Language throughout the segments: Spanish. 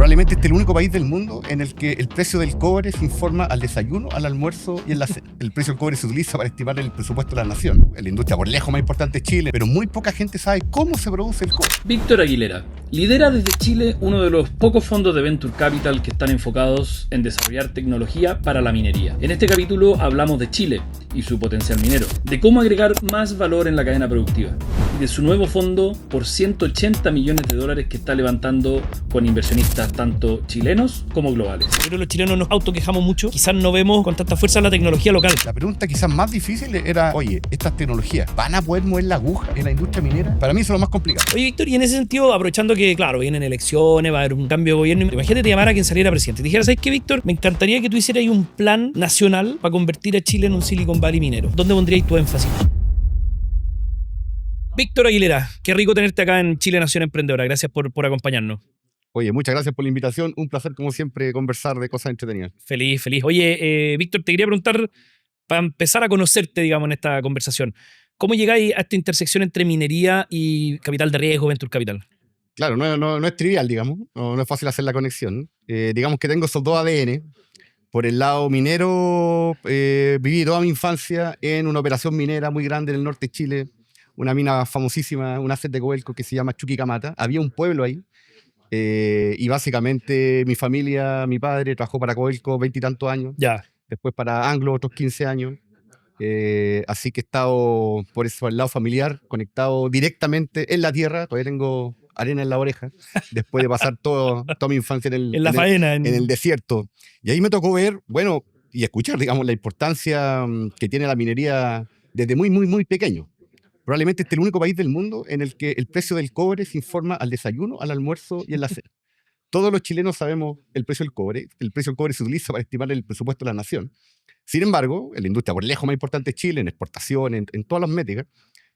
Probablemente este es el único país del mundo en el que el precio del cobre se informa al desayuno, al almuerzo y en la cena. El precio del cobre se utiliza para estimar el presupuesto de la nación. La industria por lejos más importante es Chile, pero muy poca gente sabe cómo se produce el cobre. Víctor Aguilera lidera desde Chile uno de los pocos fondos de Venture Capital que están enfocados en desarrollar tecnología para la minería. En este capítulo hablamos de Chile y su potencial minero, de cómo agregar más valor en la cadena productiva y de su nuevo fondo por 180 millones de dólares que está levantando con inversionistas tanto chilenos como globales. Pero los chilenos nos autoquejamos mucho, quizás no vemos con tanta fuerza la tecnología local. La pregunta quizás más difícil era, oye, ¿estas tecnologías van a poder mover la aguja en la industria minera? Para mí eso es lo más complicado. Oye, Víctor, y en ese sentido, aprovechando que, claro, vienen elecciones, va a haber un cambio de gobierno, imagínate te llamara a quien saliera presidente. Te dijera, ¿sabes qué, Víctor? Me encantaría que tú hicieras ahí un plan nacional para convertir a Chile en un Silicon Valley minero. ¿Dónde pondrías tu énfasis? Víctor Aguilera, qué rico tenerte acá en Chile Nación Emprendedora. Gracias por acompañarnos. Oye, muchas gracias por la invitación. Un placer, como siempre, conversar de cosas entretenidas. Feliz, feliz. Oye, Víctor, te quería preguntar, para empezar a conocerte, digamos, en esta conversación, ¿cómo llegáis a esta intersección entre minería y capital de riesgo, venture capital? Claro, no es trivial, digamos. No es fácil hacer la conexión. Digamos que tengo esos dos ADN. Por el lado minero, viví toda mi infancia en una operación minera muy grande en el norte de Chile, una mina famosísima, un asset de Codelco que se llama Chuquicamata. Había un pueblo ahí. Y básicamente mi familia, mi padre trabajó para Codelco 20 y tantos años, Ya. después para Anglo otros 15 años, así que he estado por eso al lado familiar, conectado directamente en la tierra, todavía tengo arena en la oreja, después de pasar toda mi infancia En la faena. en el desierto. Y ahí me tocó ver, bueno, y escuchar, digamos, la importancia que tiene la minería desde muy, muy, muy pequeño. Probablemente este es el único país del mundo en el que el precio del cobre se informa al desayuno, al almuerzo y en la cena. Todos los chilenos sabemos el precio del cobre. El precio del cobre se utiliza para estimar el presupuesto de la nación. Sin embargo, en la industria por lejos más importante es Chile, en exportación, en todas las métricas,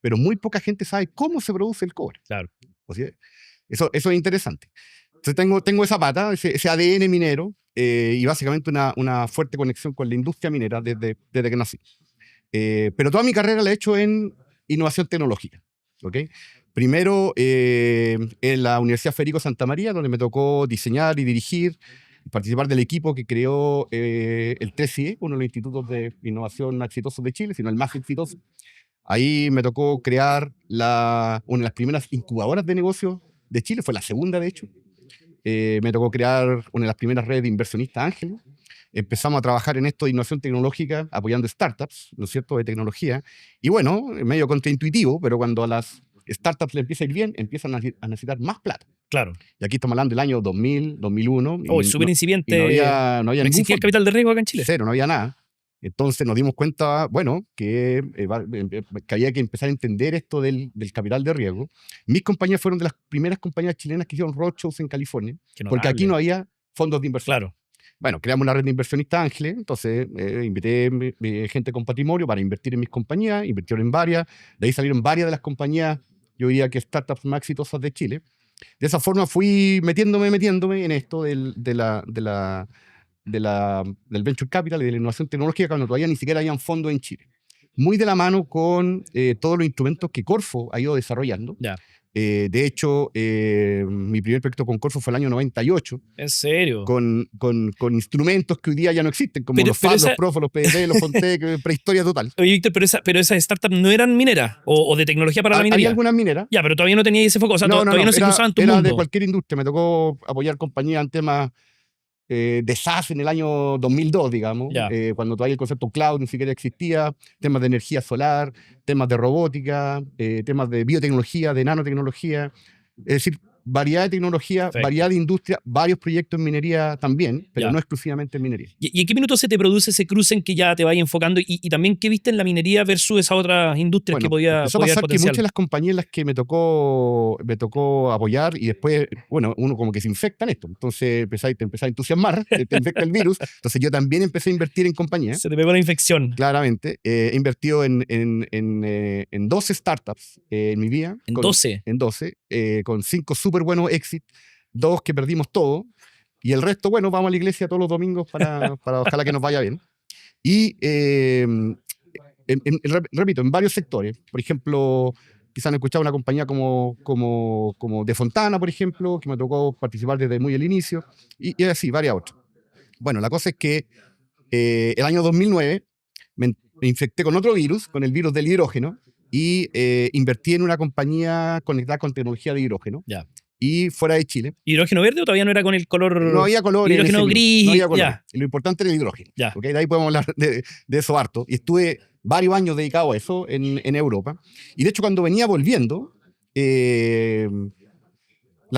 pero muy poca gente sabe cómo se produce el cobre. Claro. O sea, eso es interesante. Entonces tengo esa pata, ese ADN minero, y básicamente una fuerte conexión con la industria minera desde que nací. Pero toda mi carrera la he hecho en innovación tecnológica. ¿Okay? Primero en la Universidad Federico Santa María, donde me tocó diseñar y dirigir, participar del equipo que creó el 3IE, uno de los institutos de innovación más exitosos de Chile, sino el más exitoso. Ahí me tocó crear una de las primeras incubadoras de negocios de Chile, fue la segunda de hecho. Me tocó crear una de las primeras redes de inversionistas ángeles. Empezamos a trabajar en esto de innovación tecnológica, apoyando startups, ¿no es cierto?, de tecnología. Y bueno, medio contraintuitivo, pero cuando a las startups le empieza a ir bien, empiezan a necesitar más plata. Claro. Y aquí estamos hablando del año 2000, 2001. Oh, súper incipiente. No había ¿No existía el capital de riesgo acá en Chile? Cero, no había nada. Entonces nos dimos cuenta, bueno, que había que empezar a entender esto del capital de riesgo. Mis compañías fueron de las primeras compañías chilenas que hicieron roadshows en California, porque aquí no había fondos de inversión. Claro. Bueno, creamos una red de inversionistas ángeles, entonces invité gente con patrimonio para invertir en mis compañías, invirtieron en varias, de ahí salieron varias de las compañías, yo diría que startups más exitosas de Chile. De esa forma fui metiéndome en esto del venture capital y de la innovación tecnológica cuando todavía ni siquiera habían fondos en Chile. Muy de la mano con todos los instrumentos que Corfo ha ido desarrollando. Ya. De hecho, mi primer proyecto con Corfo fue el año 98. ¿En serio? Con instrumentos que hoy día ya no existen, como los FAB, los PROFO, los PDT, los FONTEC, prehistoria total. Oye, Víctor, pero esas startups no eran mineras o de tecnología para la minería. Había algunas mineras. Ya, pero todavía no tenía ese foco. O sea, todavía no se cruzaban tu mundo. Era de cualquier industria. Me tocó apoyar compañías en temas de SaaS en el año 2002, digamos, cuando todavía el concepto cloud ni siquiera existía, temas de energía solar, temas de robótica, temas de biotecnología, de nanotecnología, es decir, variedad de tecnología, Perfecto. Variedad de industria, varios proyectos en minería también, pero no exclusivamente en minería. ¿Y en qué minuto se te produce ese cruce en que ya te vayas enfocando y también qué viste en la minería versus esas otras industrias que podía empezó a pasar que potencial? muchas de las compañías en las que me tocó apoyar y después, bueno, uno como que se infecta en esto, entonces te empezás a entusiasmar, te infecta el virus, entonces yo también empecé a invertir en compañías. Se te pegó la infección. Claramente, he invertido en 12 startups en mi vida. ¿En 12? En 12, con 5 súper buenos exits, 2 que perdimos todo, y el resto, bueno, vamos a la iglesia todos los domingos para ojalá que nos vaya bien. Y repito, en varios sectores, por ejemplo, quizás han escuchado una compañía como De Fontana, por ejemplo, que me tocó participar desde muy el inicio, y así, varias otras. Bueno, la cosa es que el año 2009 me infecté con otro virus, con el virus del hidrógeno, y invertí en una compañía conectada con tecnología de hidrógeno. Ya. Y fuera de Chile. ¿Hidrógeno verde o todavía no era con el color? No había color. Hidrógeno gris. No había color. Ya. Y lo importante era el hidrógeno. Ya. ¿Okay? De ahí podemos hablar de eso harto. Y estuve varios años dedicado a eso en Europa. Y de hecho, cuando venía volviendo, la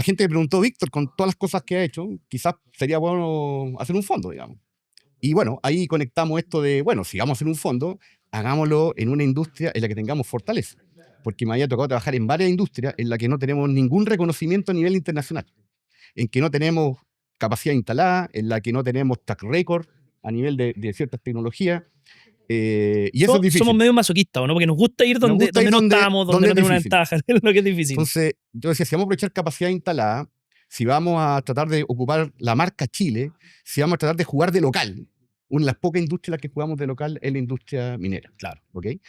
gente me preguntó, Víctor, con todas las cosas que ha hecho, quizás sería bueno hacer un fondo, digamos. Y bueno, ahí conectamos esto de, bueno, si vamos a hacer un fondo, hagámoslo en una industria en la que tengamos fortaleza. Porque me había tocado trabajar en varias industrias en las que no tenemos ningún reconocimiento a nivel internacional, en que no tenemos capacidad instalada, en la que no tenemos track record a nivel de ciertas tecnologías, y eso es difícil. Somos medio masoquistas, ¿no? Porque nos gusta ir donde no estamos, donde no tenemos una ventaja, es lo que es difícil. Entonces, yo decía, si vamos a aprovechar capacidad instalada, si vamos a tratar de ocupar la marca Chile, si vamos a tratar de jugar de local, una de las pocas industrias en las que jugamos de local es la industria minera. Claro. ¿Okay?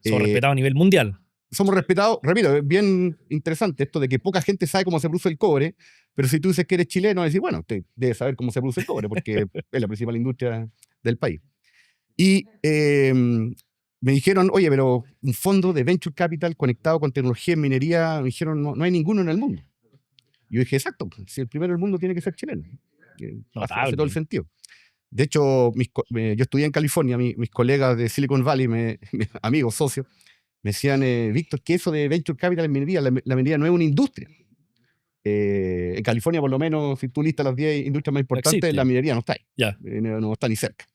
Somos respetados a nivel mundial. Somos respetados, repito, es bien interesante esto de que poca gente sabe cómo se produce el cobre, pero si tú dices que eres chileno, decir, bueno, usted debe saber cómo se produce el cobre, porque es la principal industria del país. Y me dijeron, oye, pero un fondo de venture capital conectado con tecnología en minería, me dijeron, no hay ninguno en el mundo. Y yo dije, exacto, si el primero del mundo tiene que ser chileno. Hace todo el sentido. De hecho, yo estudié en California, mis colegas de Silicon Valley, mis amigos, socios, me decían, Víctor, que eso de venture capital en minería, la minería no es una industria. En California, por lo menos, si tú listas las 10 industrias más importantes, la minería no está ahí. Yeah. No está ni cerca.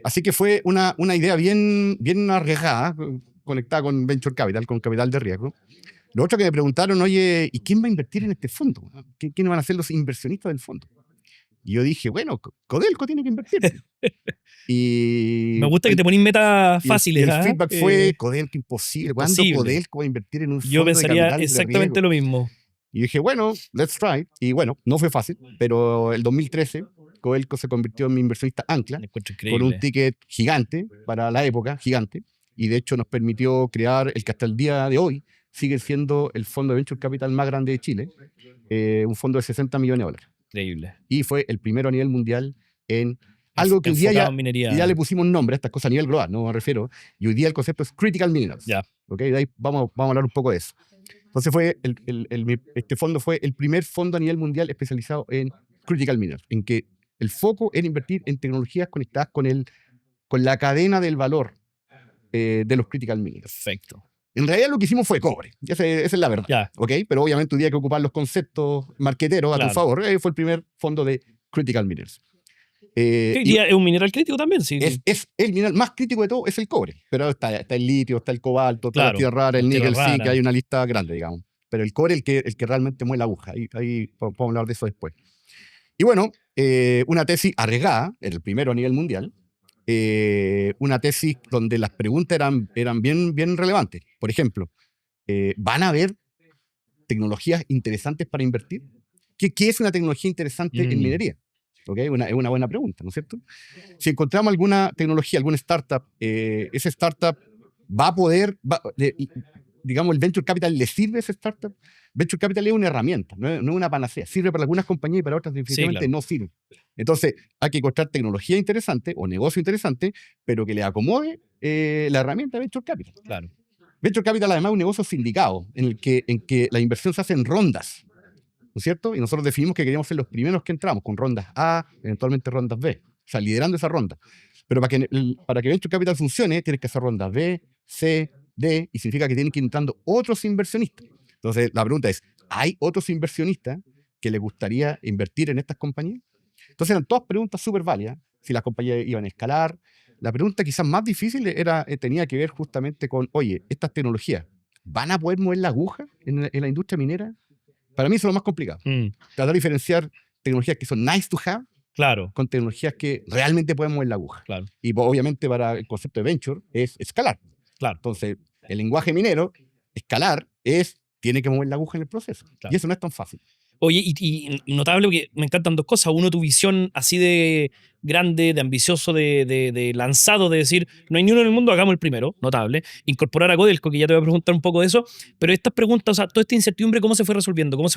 Así que fue una idea bien arriesgada, conectada con venture capital, con capital de riesgo. Lo otro que me preguntaron, oye, ¿y quién va a invertir en este fondo? ¿Quiénes van a ser los inversionistas del fondo? Y yo dije, bueno, Codelco tiene que invertir. Y me gusta que te ponís metas fáciles. Y el feedback fue, Codelco, imposible. ¿Cuándo Codelco va a invertir en un fondo yo pensaría de capital exactamente de lo mismo. Y dije, bueno, let's try. Y bueno, no fue fácil, pero el 2013 Codelco se convirtió en mi inversionista ancla, con un ticket gigante para la época, gigante, y de hecho nos permitió crear el que hasta el día de hoy sigue siendo el fondo de venture capital más grande de Chile, un fondo de $60 millones. Increíble. Y fue el primero a nivel mundial en algo que hoy día ya le pusimos nombre a estas cosas a nivel global, no me refiero, y hoy día el concepto es Critical Minerals. Yeah. ¿Okay? De ahí vamos a hablar un poco de eso. Entonces este fondo fue el primer fondo a nivel mundial especializado en Critical Minerals, en que el foco era invertir en tecnologías conectadas con la cadena del valor de los Critical Minerals. Perfecto. En realidad lo que hicimimos fue cobre, esa es la verdad. Yeah. ¿Okay? Pero obviamente hoy hay que ocupar los conceptos marqueteros a tu favor. Fue el primer fondo de Critical Minerals. Es un mineral crítico también, sí. Es el mineral más crítico de todo, es el cobre. Pero está el litio, está el cobalto, está la tierra rara, el níquel, sí, que hay una lista grande, digamos. Pero el cobre es el que realmente mueve la aguja. Ahí podemos hablar de eso después. Y bueno, una tesis arriesgada, el primero a nivel mundial. Una tesis donde las preguntas eran bien relevantes. Por ejemplo, ¿van a haber tecnologías interesantes para invertir? ¿Qué es una tecnología interesante en minería? ¿Okay? Es una buena pregunta, ¿no es cierto? Si encontramos alguna tecnología, alguna startup, esa startup va a poder, digamos, el venture capital le sirve a esa startup. Venture capital es una herramienta, no es una panacea. Sirve para algunas compañías y para otras definitivamente no sirve. Entonces, hay que encontrar tecnología interesante o negocio interesante, pero que le acomode la herramienta de venture capital. Claro. Venture capital además es un negocio sindicado, en que la inversión se hace en rondas, ¿no es cierto? Y nosotros definimos que queríamos ser los primeros que entramos, con rondas A, eventualmente rondas B, o sea, liderando esa ronda. Pero para que Venture Capital funcione, tienes que hacer rondas B, C, D, y significa que tienen que ir entrando otros inversionistas. Entonces, la pregunta es, ¿hay otros inversionistas que les gustaría invertir en estas compañías? Entonces, eran todas preguntas súper válidas, si las compañías iban a escalar. La pregunta quizás más difícil tenía que ver justamente con, oye, estas tecnologías, ¿van a poder mover la aguja en la industria minera? Para mí eso es lo más complicado. Tratar de diferenciar tecnologías que son nice to have con tecnologías que realmente pueden mover la aguja. Claro. Y obviamente para el concepto de venture es escalar. Claro. Entonces, el lenguaje minero, escalar tiene que mover la aguja en el proceso. Claro. Y eso no es tan fácil. Oye, y notable porque me encantan dos cosas. Uno, tu visión así de grande, de ambicioso, de lanzado, de decir, no hay ni uno en el mundo, hagamos el primero. Notable. Incorporar a Codelco, que ya te voy a preguntar un poco de eso. Pero estas preguntas, o sea, toda esta incertidumbre, ¿cómo se fue resolviendo? ¿Cómo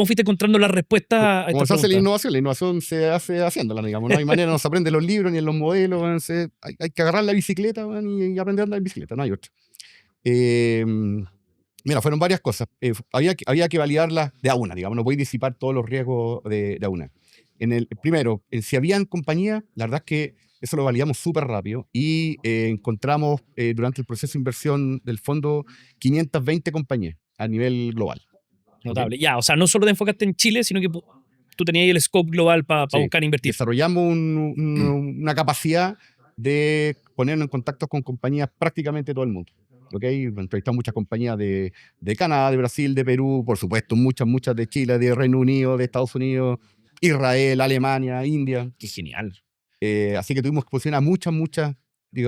fuiste encontrando las respuestas a Como estas se hace preguntas? la innovación se hace haciéndola, digamos. No hay manera, no se aprende en los libros ni en los modelos. Weón, hay que agarrar la bicicleta, weón, y aprender a andar en bicicleta, no hay otra. Eh, Mira, fueron varias cosas. Había que validarlas de a una, digamos. No voy a disipar todos los riesgos de a una. Primero, si habían compañías, la verdad es que eso lo validamos súper rápido y encontramos durante el proceso de inversión del fondo 520 compañías a nivel global. Notable. ¿Ok? Ya, o sea, no solo te enfocaste en Chile, sino que tú tenías ahí el scope global para Sí. buscar invertir. Desarrollamos una capacidad de ponernos en contacto con compañías prácticamente de todo el mundo. ¿Okay? Entrevistamos muchas compañías de Canadá, de Brasil, de Perú, por supuesto, muchas de Chile, de Reino Unido, de Estados Unidos, Israel, Alemania, India. Qué genial. Así que tuvimos que posicionar muchas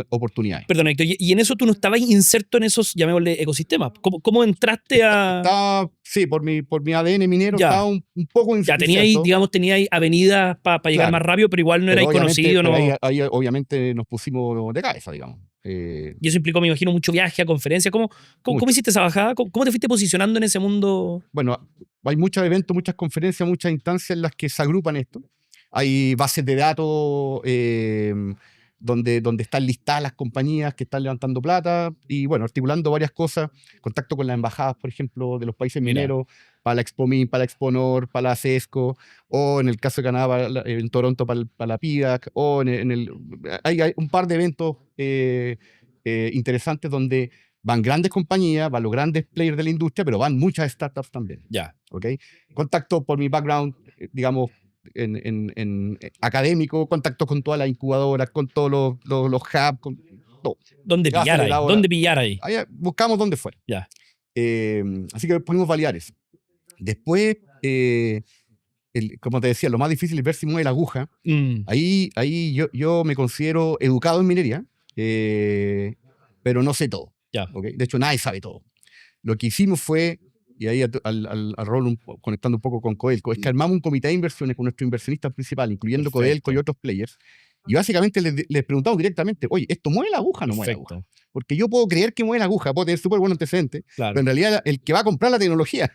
oportunidades. Perdón, Héctor, y en eso tú no estabas inserto en esos, llamémosle, ecosistemas. ¿Cómo entraste a...? Estaba, sí, por mi ADN minero, Ya. estaba un poco Ya tenía ahí, inserto, digamos, tenía ahí avenidas para llegar claro, más rápido, pero igual no pero erais obviamente, conocido, pero ¿no? ahí obviamente nos pusimos de cabeza, digamos. Y eso implicó, me imagino, mucho viaje a conferencias. ¿Cómo Mucho. hiciste esa bajada? ¿Cómo te fuiste posicionando en ese mundo? Bueno, hay muchos eventos, muchas conferencias, muchas instancias en las que se agrupan esto. Hay bases de datos donde están listadas las compañías que están levantando plata y, bueno, articulando varias cosas. Contacto con las embajadas, por ejemplo, de los países Mira. mineros, para la ExpoMin, para la Exponor, para la CESCO, o en el caso de Canadá, en Toronto, para la PIDAC, o hay un par de eventos interesantes donde van grandes compañías, van los grandes players de la industria, pero van muchas startups también. Ya. ¿Ok? Contacto por mi background, digamos, en académico, contacto con todas las incubadoras, con todos los hubs, con todo. ¿Dónde pillar ahí? Aceleradora. ¿Dónde pillar ahí? Ahí buscamos dónde fuera. Ya. Así que pudimos validar eso. Después, como te decía, lo más difícil es ver si mueve la aguja. Ahí yo me considero educado en minería, pero no sé todo. Ya. ¿Okay? De hecho, nadie sabe todo. Lo que hicimos fue, y ahí al rol conectando un poco con Codelco, es que armamos un comité de inversiones con nuestro inversionista principal, incluyendo Perfecto. Codelco y otros players, y básicamente les preguntamos directamente, oye, ¿esto mueve la aguja o no mueve la aguja? Porque yo puedo creer que mueve la aguja, puedo tener súper buen antecedente, Claro. pero en realidad el que va a comprar la tecnología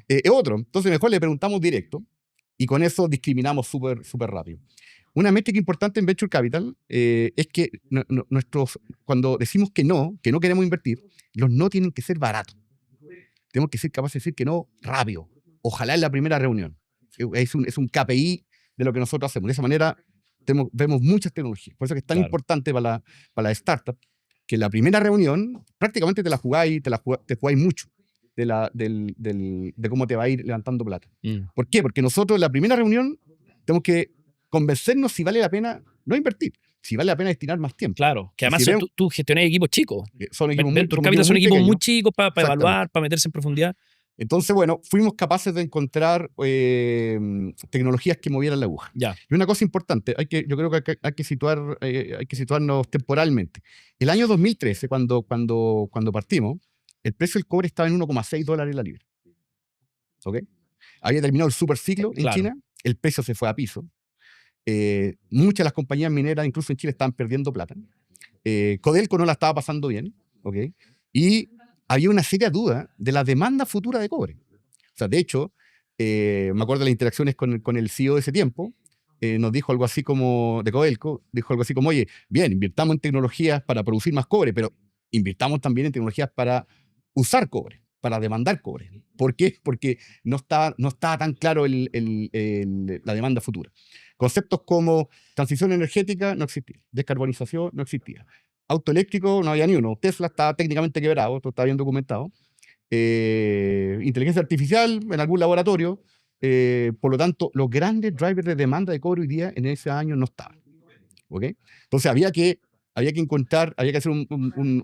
es otro. Entonces mejor le preguntamos directo y con eso discriminamos súper rápido. Una métrica importante en Venture Capital es que cuando decimos que no queremos invertir, los no tienen que ser baratos. Tenemos que ser capaces de decir que no rápido. Ojalá en la primera reunión. Es un KPI de lo que nosotros hacemos. De esa manera vemos muchas tecnologías. Por eso que es tan Claro. importante para la startup que en la primera reunión prácticamente te jugáis mucho de cómo te va a ir levantando plata. ¿Por qué? Porque nosotros en la primera reunión tenemos que convencernos si vale la pena no invertir, si vale la pena destinar más tiempo. Claro. Que además Si tú gestionás equipos chicos. Son equipos Venture Capital son equipos muy chicos para Exactamente. evaluar, para meterse en profundidad. Entonces, bueno, fuimos capaces de encontrar tecnologías que movieran la aguja. Ya. Y una cosa importante, yo creo que hay que situarnos temporalmente. El año 2013, cuando partimos, el precio del cobre estaba en $1,6 la libra. ¿Ok? Había terminado el superciclo en Claro. China, el precio se fue a piso. Muchas de las compañías mineras, incluso en Chile, estaban perdiendo plata. Codelco no la estaba pasando bien. ¿Ok? Y había una seria duda de la demanda futura de cobre. O sea, de hecho, me acuerdo de las interacciones con el CEO de ese tiempo, nos dijo algo así como, de Codelco, dijo algo así como, oye, bien, invirtamos en tecnologías para producir más cobre, pero invirtamos también en tecnologías para usar cobre, para demandar cobre. ¿Por qué? Porque no estaba tan claro la demanda futura. Conceptos como transición energética no existía, descarbonización no existía. Auto eléctrico no había ni uno. Tesla está técnicamente quebrado, esto está bien documentado. Inteligencia artificial en algún laboratorio. Por lo tanto, los grandes drivers de demanda de cobre hoy día en ese año no estaban. ¿Okay? Entonces había que hacer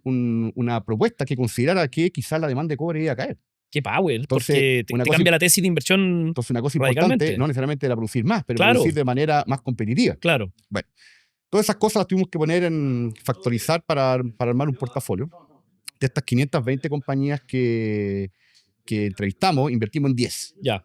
una propuesta que considerara que quizás la demanda de cobre iba a caer. Qué power, Entonces, porque te cambia la tesis de inversión. Entonces una cosa radicalmente. importante, no necesariamente era producir más, pero Claro. producir de manera más competitiva. Claro. Bueno, todas esas cosas las tuvimos que poner factorizar para armar un portafolio. De estas 520 compañías que entrevistamos, invertimos en 10. Ya.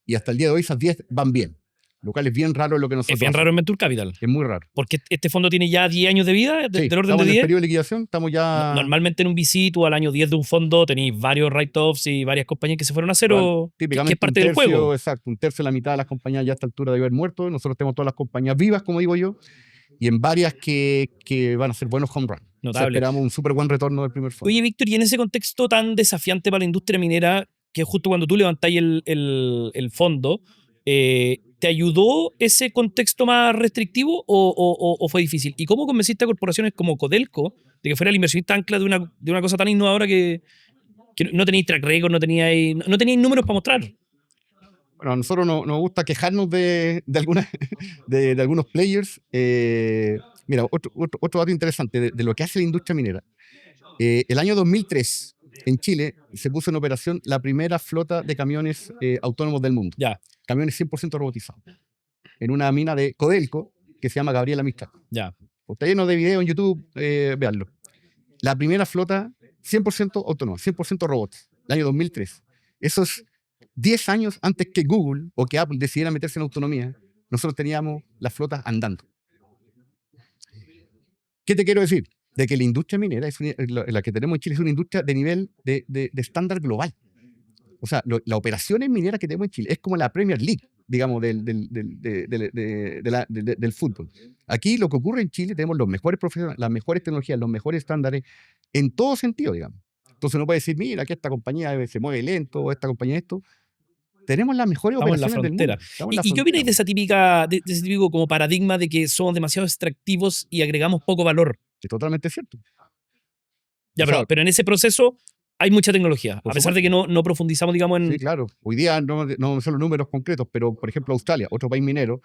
y hasta el día de hoy esas 10 van bien, lo cual es bien raro lo que nosotros Es bien hacemos. raro en Venture Capital. Es muy raro. Porque este fondo tiene ya 10 años de vida, Sí, del orden estamos de en el 10. periodo de liquidación, estamos ya... Normalmente en un VC, tú al año 10 de un fondo tenéis varios write-offs y varias compañías que se fueron a cero, que Típicamente es parte un del tercio, juego. exacto, un tercio de la mitad de las compañías ya a esta altura debe haber muerto. Nosotros tenemos todas las compañías vivas, como digo yo, y en varias que van a ser buenos home run. O sea, Notable. esperamos un súper buen retorno del primer fondo. Oye, Víctor, y en ese contexto tan desafiante para la industria minera, que justo cuando tú levantáis el fondo, ¿te ayudó ese contexto más restrictivo o fue difícil? ¿Y cómo convenciste a corporaciones como Codelco de que fuera el inversionista ancla de una cosa tan innovadora que no teníais track record, no teníais números para mostrar? Bueno, a nosotros nos gusta quejarnos de algunos players. Mira, otro dato interesante de lo que hace la industria minera. El año 2003, en Chile, se puso en operación la primera flota de camiones autónomos del mundo. Ya, Camiones 100% robotizados. En una mina de Codelco que se llama Gabriela Mistral. ya. Está lleno de videos en YouTube, veanlo. La primera flota 100% autónoma, 100% robots, el año 2003. Eso es 10 años antes que Google o que Apple decidiera meterse en autonomía. Nosotros teníamos las flotas andando. ¿Qué te quiero decir? De que la industria minera, la que tenemos en Chile, es una industria de nivel de estándar global. O sea, las operaciones mineras que tenemos en Chile es como la Premier League, digamos, del fútbol. Aquí lo que ocurre en Chile, tenemos los mejores profesionales, las mejores tecnologías, los mejores estándares, en todo sentido, digamos. Entonces uno puede decir, mira, que esta compañía se mueve lento, o esta compañía esto. Tenemos las mejores Estamos en la operaciones del mundo. frontera. ¿Y qué opináis de esa de ese típico como paradigma de que somos demasiado extractivos y agregamos poco valor? Es totalmente cierto. Ya, O sea, pero en ese proceso hay mucha tecnología, Por a pesar de que no profundizamos, digamos, en... Sí, claro. Hoy día no son los números concretos, pero por ejemplo Australia, otro país minero,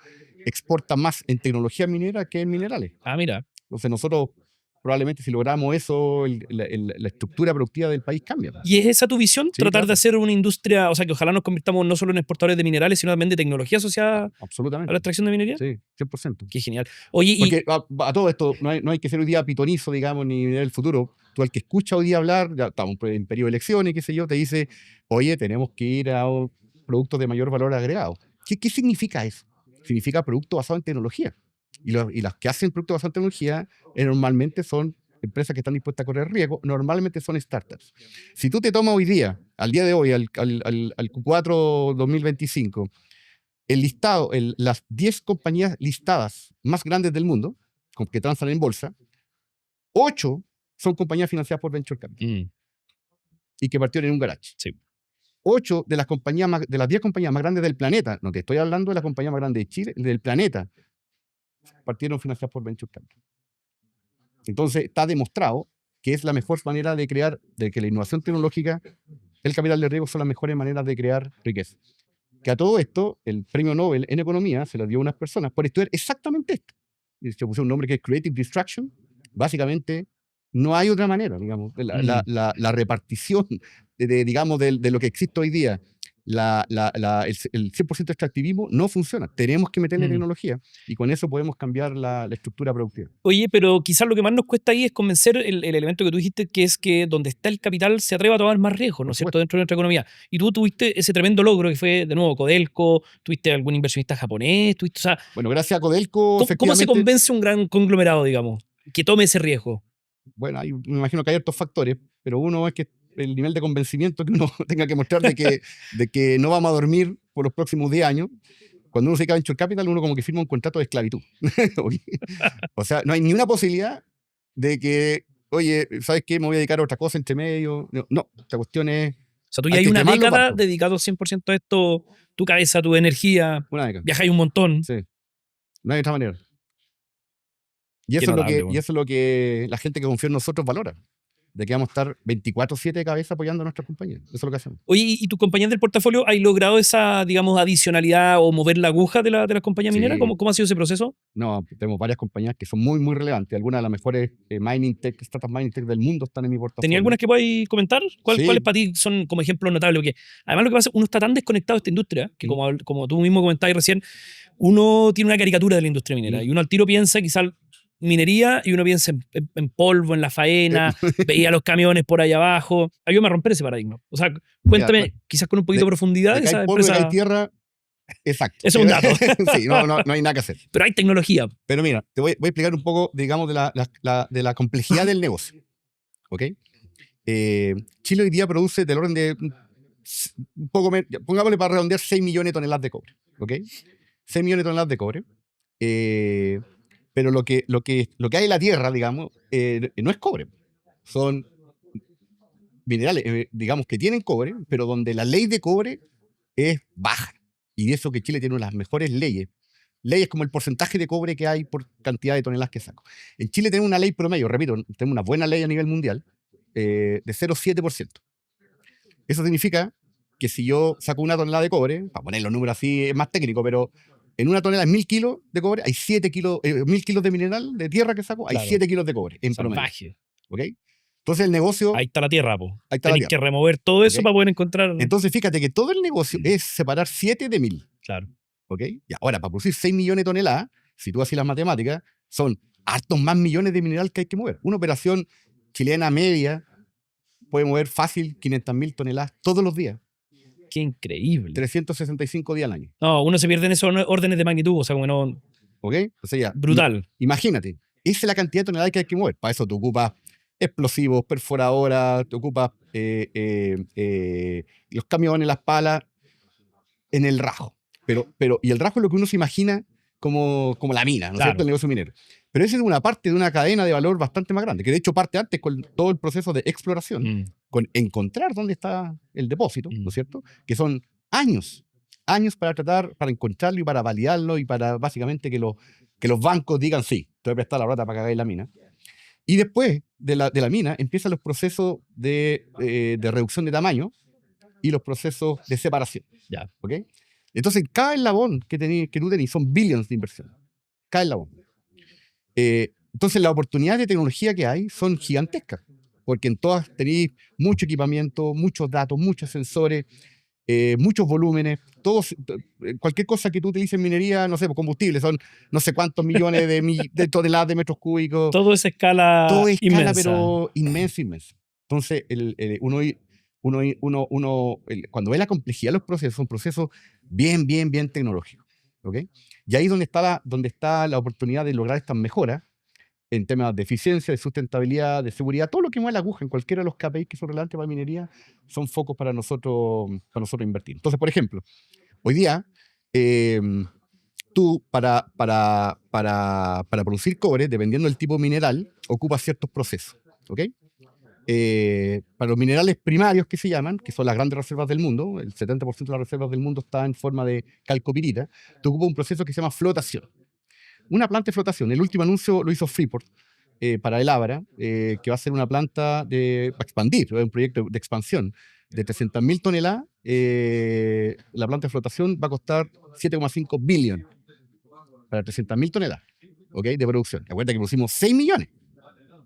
exporta más en tecnología minera que en minerales. Ah, mira. Entonces nosotros probablemente si logramos eso, la estructura productiva del país cambia. ¿Y es esa tu visión? Sí, Tratar claro. de hacer una industria, o sea, que ojalá nos convirtamos no solo en exportadores de minerales, sino también de tecnología asociada a Absolutamente. la extracción de minería. Sí, 100%. Qué genial. Oye, Porque a todo esto no hay que ser hoy día pitonizo, digamos, ni en el futuro. Tú al que escucha hoy día hablar, ya estamos en periodo de elecciones, qué sé yo, te dice, oye, tenemos que ir a productos de mayor valor agregado. ¿Qué significa eso? Significa producto basado en tecnología. Y las que hacen productos basados en tecnología normalmente son empresas que están dispuestas a correr riesgo, normalmente son startups. Si tú te tomas hoy día, al día de hoy, al Q4 2025, el listado, las 10 compañías listadas más grandes del mundo, que transan en bolsa, 8 son compañías financiadas por Venture Capital y que partieron en un garage. Sí. 8 de las compañías de las 10 compañías más grandes del planeta, no te estoy hablando de la compañía más grande de Chile, del planeta, partieron financiadas por Venture Capital. Entonces está demostrado que es la mejor manera de que la innovación tecnológica, el capital de riesgo son las mejores maneras de crear riqueza. Que a todo esto, el premio Nobel en economía se lo dio a unas personas por estudiar exactamente esto. Y se puso un nombre que es Creative Destruction. Básicamente, no hay otra manera, digamos. La repartición, digamos, de lo que existe hoy día, el 100% de extractivismo no funciona. Tenemos que meterle tecnología y con eso podemos cambiar la estructura productiva. Oye, pero quizás lo que más nos cuesta ahí es convencer el elemento que tú dijiste, que es que donde está el capital se atreva a tomar más riesgos, ¿no es cierto?, dentro de nuestra economía. Y tú tuviste ese tremendo logro que fue, de nuevo, Codelco, tuviste algún inversionista japonés, o sea, bueno, gracias a Codelco, ¿cómo se convence un gran conglomerado, digamos, que tome ese riesgo? Bueno, me imagino que hay otros factores, pero uno es que el nivel de convencimiento que uno tenga que mostrar de que no vamos a dormir por los próximos 10 años. Cuando uno se queda en Venture Capital, uno como que firma un contrato de esclavitud. O sea, no hay ni una posibilidad de que, oye, ¿sabes qué? Me voy a dedicar a otra cosa entre medio. No, esta cuestión es... O sea, tú ya hay una década dedicado 100% a esto, tu cabeza, tu energía, viajáis un montón. Sí, no hay otra manera. Y eso es lo que la gente que confía en nosotros valora. De que vamos a estar 24/7 de cabeza apoyando a nuestras compañías. Eso es lo que hacemos. Oye, ¿y tus compañías del portafolio hay logrado esa, digamos, adicionalidad o mover la aguja de las compañías mineras? ¿Cómo ha sido ese proceso? No, tenemos varias compañías que son muy, muy relevantes. Algunas de las mejores startup mining tech del mundo están en mi portafolio. ¿Tenía algunas que podáis comentar? ¿Cuáles para ti son como ejemplos notables? Porque además lo que pasa, uno está tan desconectado de esta industria que como tú mismo comentabas recién, uno tiene una caricatura de la industria minera y uno al tiro piensa quizás minería y uno piensa en polvo, en la faena, veía los camiones por ahí abajo. Ayúdame a romper ese paradigma. O sea, cuéntame, quizás con un poquito de profundidad. De que hay polvo y hay tierra, Exacto. Eso es un dato. Sí, no hay nada que hacer. Pero hay tecnología. Pero mira, te voy a explicar un poco, digamos, de la complejidad del negocio. ¿Ok? Chile hoy día produce del orden de un poco menos, pongámosle para redondear 6 millones de toneladas de cobre. ¿Ok? 6 millones de toneladas de cobre. Pero lo que hay en la tierra, digamos, no es cobre. Son minerales, digamos, que tienen cobre, pero donde la ley de cobre es baja. Y de eso que Chile tiene una de las mejores leyes. Leyes como el porcentaje de cobre que hay por cantidad de toneladas que saco. En Chile tenemos una ley promedio, repito, tenemos una buena ley a nivel mundial, de 0,7%. Eso significa que si yo saco una tonelada de cobre, para poner los números así es más técnico, pero en una tonelada, en 1000 kilos de cobre, hay 7 kilos, 1000 kilos de mineral, de tierra que saco, hay 7 kilos de cobre en promedio. Salvaje. ¿Ok? Entonces el negocio... Ahí está la tierra, po. Ahí está la Tenés que tierra. remover todo eso ¿Ok? para poder encontrar. Entonces fíjate que todo el negocio es separar 7 de 1000. Claro. ¿Ok? Y ahora, para producir 6 millones de toneladas, si tú haces las matemáticas, son hartos más millones de mineral que hay que mover. Una operación chilena media puede mover fácil 500.000 toneladas todos los días, Qué increíble. 365 días al año. No, uno se pierde en esos órdenes de magnitud, o sea, como no. ¿Ok? O sea, ya, Brutal. imagínate, esa es la cantidad de toneladas que hay que mover. Para eso te ocupas explosivos, perforadoras, te ocupas los camiones, las palas, en el rajo. Y el rajo es lo que uno se imagina como la mina, ¿no es Claro. cierto? El negocio minero. Pero esa es una parte de una cadena de valor bastante más grande, que de hecho parte antes con todo el proceso de exploración, con encontrar dónde está el depósito, ¿no es cierto? Que son años para encontrarlo y para validarlo y para básicamente que los bancos digan sí, te voy a prestar la plata para que hagáis la mina. Y después de la mina empiezan los procesos de reducción de tamaño y los procesos de separación. Ya. ¿Ok? Entonces, cada eslabón que tú tenés son billions de inversión. Cada eslabón. Entonces, las oportunidades de tecnología que hay son gigantescas, porque en todas tenéis mucho equipamiento, muchos datos, muchos sensores, muchos volúmenes, cualquier cosa que tú utilices en minería, no sé, combustible, son no sé cuántos millones de toneladas de metros cúbicos. Todo es escala Todo es escala, inmensa. pero inmensa. Entonces, cuando ve la complejidad de los procesos, son procesos bien tecnológicos. ¿Ok? Y ahí es donde está la oportunidad de lograr estas mejoras en temas de eficiencia, de sustentabilidad, de seguridad, todo lo que mueve la aguja en cualquiera de los KPIs que son relevantes para la minería son focos para nosotros invertir. Entonces, por ejemplo, hoy día tú para producir cobre, dependiendo del tipo mineral, ocupas ciertos procesos. ¿Ok? Para los minerales primarios que se llaman, que son las grandes reservas del mundo, el 70% de las reservas del mundo está en forma de calcopirita, te ocupa un proceso que se llama flotación. Una planta de flotación. El último anuncio lo hizo Freeport para el Ábara, que va a ser una planta para expandir, un proyecto de expansión de 300.000 toneladas. La planta de flotación va a costar 7,5 billones para 300.000 toneladas, ¿okay? De producción. Recuerda que producimos 6 millones.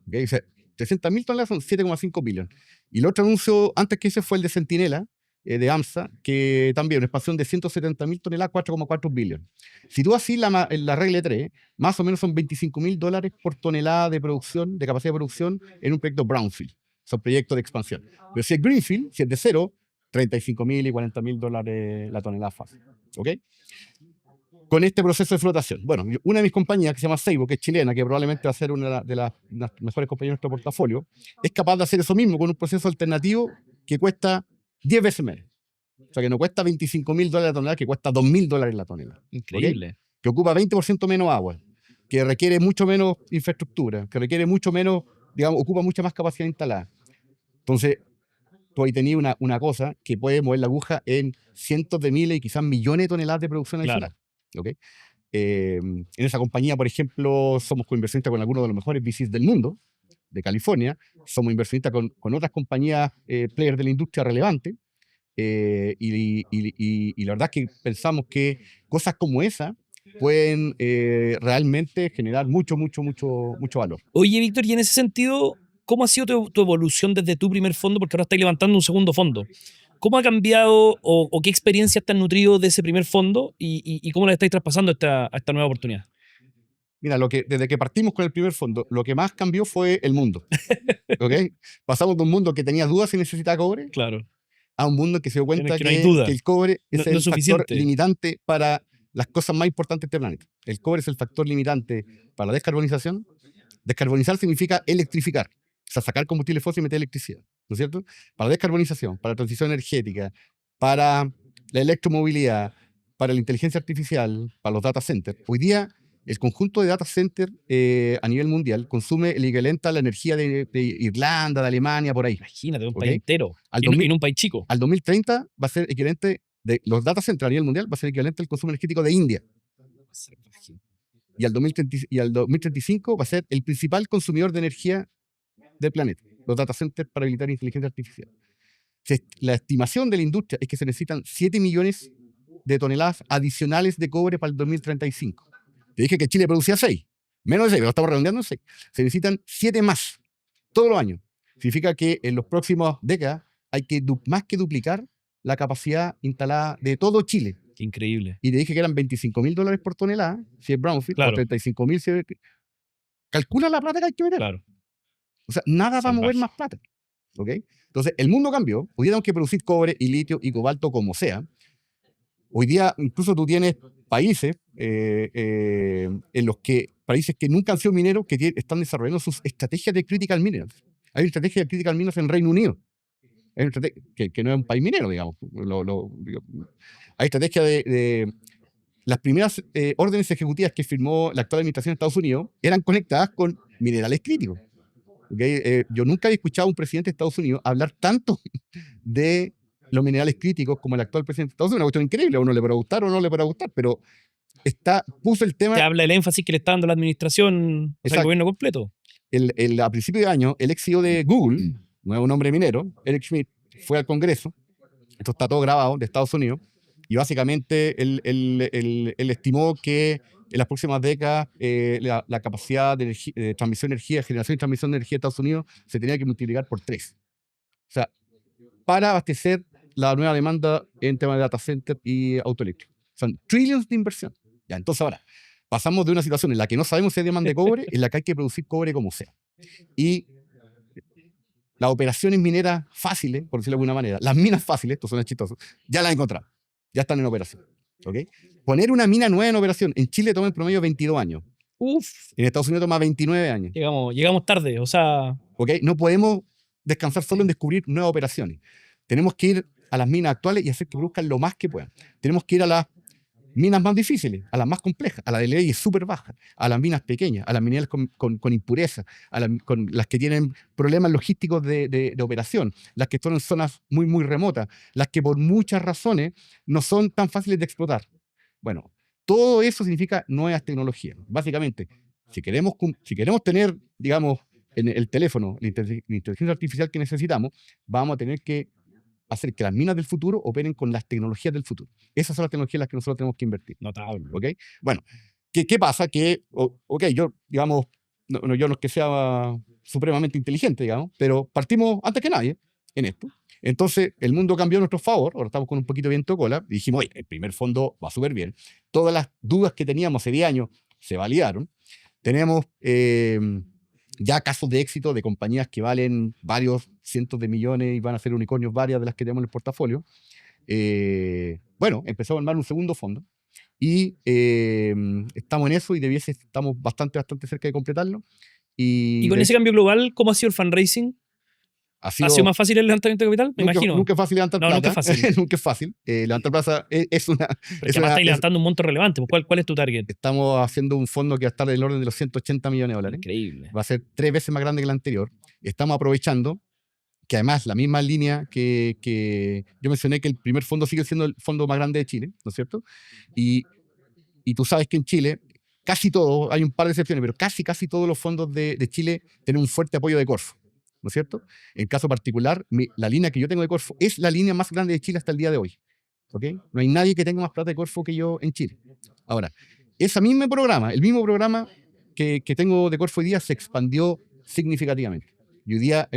¿Okay? O sea, 300.000 toneladas son 7,5 billones. Y el otro anuncio antes que ese fue el de Centinela, de AMSA, que también una expansión de 170.000 toneladas, 4,4 billones. Si tú haces la regla de 3, más o menos son $25.000 por tonelada de producción, de capacidad de producción en un proyecto brownfield. Son proyectos de expansión. Pero si es greenfield, si es de cero, $35.000 y $40.000 la tonelada fácil. ¿Ok? Con este proceso de flotación. Bueno, una de mis compañías, que se llama Seibo, que es chilena, que probablemente va a ser una de las mejores compañías de nuestro portafolio, es capaz de hacer eso mismo con un proceso alternativo que cuesta 10 veces menos. O sea, que no cuesta $25.000 la tonelada, que cuesta $2.000 la tonelada. Increíble. ¿Okay? Que ocupa 20% menos agua, que requiere mucho menos infraestructura, que requiere mucho menos, digamos, ocupa mucha más capacidad instalada. Entonces, tú ahí tenías una cosa que puede mover la aguja en cientos de miles y quizás millones de toneladas de producción adicional. Claro. ¿Okay? En esa compañía, por ejemplo, somos coinversionistas con algunos de los mejores VCs del mundo, de California. Somos inversionistas con otras compañías, players de la industria relevantes. Y la verdad es que pensamos que cosas como esa pueden realmente generar mucho valor. Oye, Víctor, y en ese sentido, ¿cómo ha sido tu evolución desde tu primer fondo? Porque ahora estás levantando un segundo fondo. ¿Cómo ha cambiado o qué experiencias te han nutrido de ese primer fondo y cómo la estáis traspasando a esta nueva oportunidad? Mira, desde que partimos con el primer fondo, lo que más cambió fue el mundo. ¿Okay? Pasamos de un mundo que tenía dudas si necesitaba cobre, Claro. a un mundo que se dio En el cuenta que no hay duda. que el cobre es No el es factor suficiente. limitante para las cosas más importantes de este planeta. El cobre es el factor limitante para la descarbonización. Descarbonizar significa electrificar, o sea, sacar combustible fósil y meter electricidad, ¿no es cierto? Para la descarbonización, para la transición energética, para la electromovilidad, para la inteligencia artificial, para los data centers. Hoy día, el conjunto de data centers a nivel mundial consume el equivalente a la energía de Irlanda, de Alemania, por ahí. Imagínate, un ¿Ok? país entero. Al Y en 2000 un país chico. Al 2030 va a ser equivalente, de los data centers a nivel mundial, va a ser equivalente al consumo energético de India. Y al 2035 va a ser el principal consumidor de energía del planeta, los data centers para habilitar inteligencia artificial. La estimación de la industria es que se necesitan 7 millones de toneladas adicionales de cobre para el 2035. Te dije que Chile producía 6, menos de 6, pero estamos redondeando en 6. Se necesitan 7 más todos los años. Significa que en las próximas décadas hay que más que duplicar la capacidad instalada de todo Chile. Qué increíble. Y te dije que eran $25.000 por tonelada, si es brownfield, Claro. o 35.000 si es... Calcula la plata que hay que meter. Claro. O sea, nada va a mover más plata. ¿Ok? Entonces, el mundo cambió. Hoy día tenemos que producir cobre y litio y cobalto como sea. Hoy día, incluso tú tienes países en los que, países que nunca han sido mineros, que están desarrollando sus estrategias de critical minerals. Hay una estrategia de critical minerals en Reino Unido. Hay una estrategia, que no es un país minero, digamos. Hay estrategia de las primeras órdenes ejecutivas que firmó la actual administración de Estados Unidos eran conectadas con minerales críticos. ¿Okay? Yo nunca había escuchado a un presidente de Estados Unidos hablar tanto de los minerales críticos como el actual presidente de Estados Unidos. Una cuestión increíble, a uno le puede gustar o no le puede gustar, pero puso el tema... Te habla del énfasis que le está dando la administración, o sea, el gobierno completo. A principio de año, el ex CEO de Google, no es un hombre minero, Eric Schmidt, fue al Congreso, esto está todo grabado, de Estados Unidos, y básicamente él estimó que en las próximas décadas la capacidad de transmisión de energía, generación y transmisión de energía de Estados Unidos se tenía que multiplicar por 3. O sea, para abastecer la nueva demanda en temas de data center y autoeléctrico. Son trillions de inversión. Ya, entonces ahora, pasamos de una situación en la que no sabemos si hay demanda de cobre, en la que hay que producir cobre como sea. Y las operaciones mineras fáciles, por decirlo de alguna manera, las minas fáciles, estos son chistosos, ya las encontramos. Ya están en operación. ¿Okay? Poner una mina nueva en operación en Chile toma en promedio 22 años. Uf. En Estados Unidos toma 29 años. Llegamos tarde, o sea... ¿Okay? No podemos descansar solo en descubrir nuevas operaciones. Tenemos que ir a las minas actuales y hacer que produzcan lo más que puedan. Tenemos que ir a las minas más difíciles, a las más complejas, a las de leyes súper bajas, a las minas pequeñas, a las mineras con impureza, con las que tienen problemas logísticos de operación, las que están en zonas muy, muy remotas, las que por muchas razones no son tan fáciles de explotar. Bueno, todo eso significa nuevas tecnologías. Básicamente, si queremos tener, digamos, en el teléfono la inteligencia artificial que necesitamos, vamos a tener que hacer que las minas del futuro operen con las tecnologías del futuro. Esas son las tecnologías en las que nosotros tenemos que invertir. Notable. ¿Ok? Bueno, ¿qué pasa? Que, yo, digamos, yo no es que sea supremamente inteligente, digamos, pero partimos antes que nadie en esto. Entonces, el mundo cambió a nuestro favor, ahora estamos con un poquito de viento de cola, y dijimos, oye, el primer fondo va súper bien. Todas las dudas que teníamos hace 10 años se validaron. Tenemos ya casos de éxito de compañías que valen varios cientos de millones y van a ser unicornios varias de las que tenemos en el portafolio. Bueno, empezamos a armar un segundo fondo y estamos en eso y estamos bastante cerca de completarlo. Y con ese cambio global, ¿cómo ha sido el fundraising? ¿Ha sido más fácil el levantamiento de capital? Me imagino. Nunca es fácil levantar plata. Nunca es fácil. Nunca es fácil. Levantar plata es una... Pero es que además estáis levantando un monto relevante. ¿Cuál es tu target? Estamos haciendo un fondo que va a estar del orden de los $180 millones. Increíble. Va a ser 3 veces más grande que el anterior. Estamos aprovechando que además la misma línea que yo mencioné, que el primer fondo sigue siendo el fondo más grande de Chile, ¿no es cierto? Y tú sabes que en Chile casi todo, hay un par de excepciones, pero casi todos los fondos de Chile tienen un fuerte apoyo de Corfo, ¿no es cierto? En caso particular, la línea que yo tengo de Corfo es la línea más grande de Chile hasta el día de hoy. ¿Okay? No hay nadie que tenga más plata de Corfo que yo en Chile. Ahora, el mismo programa que tengo de Corfo hoy día se expandió significativamente. Y hoy día,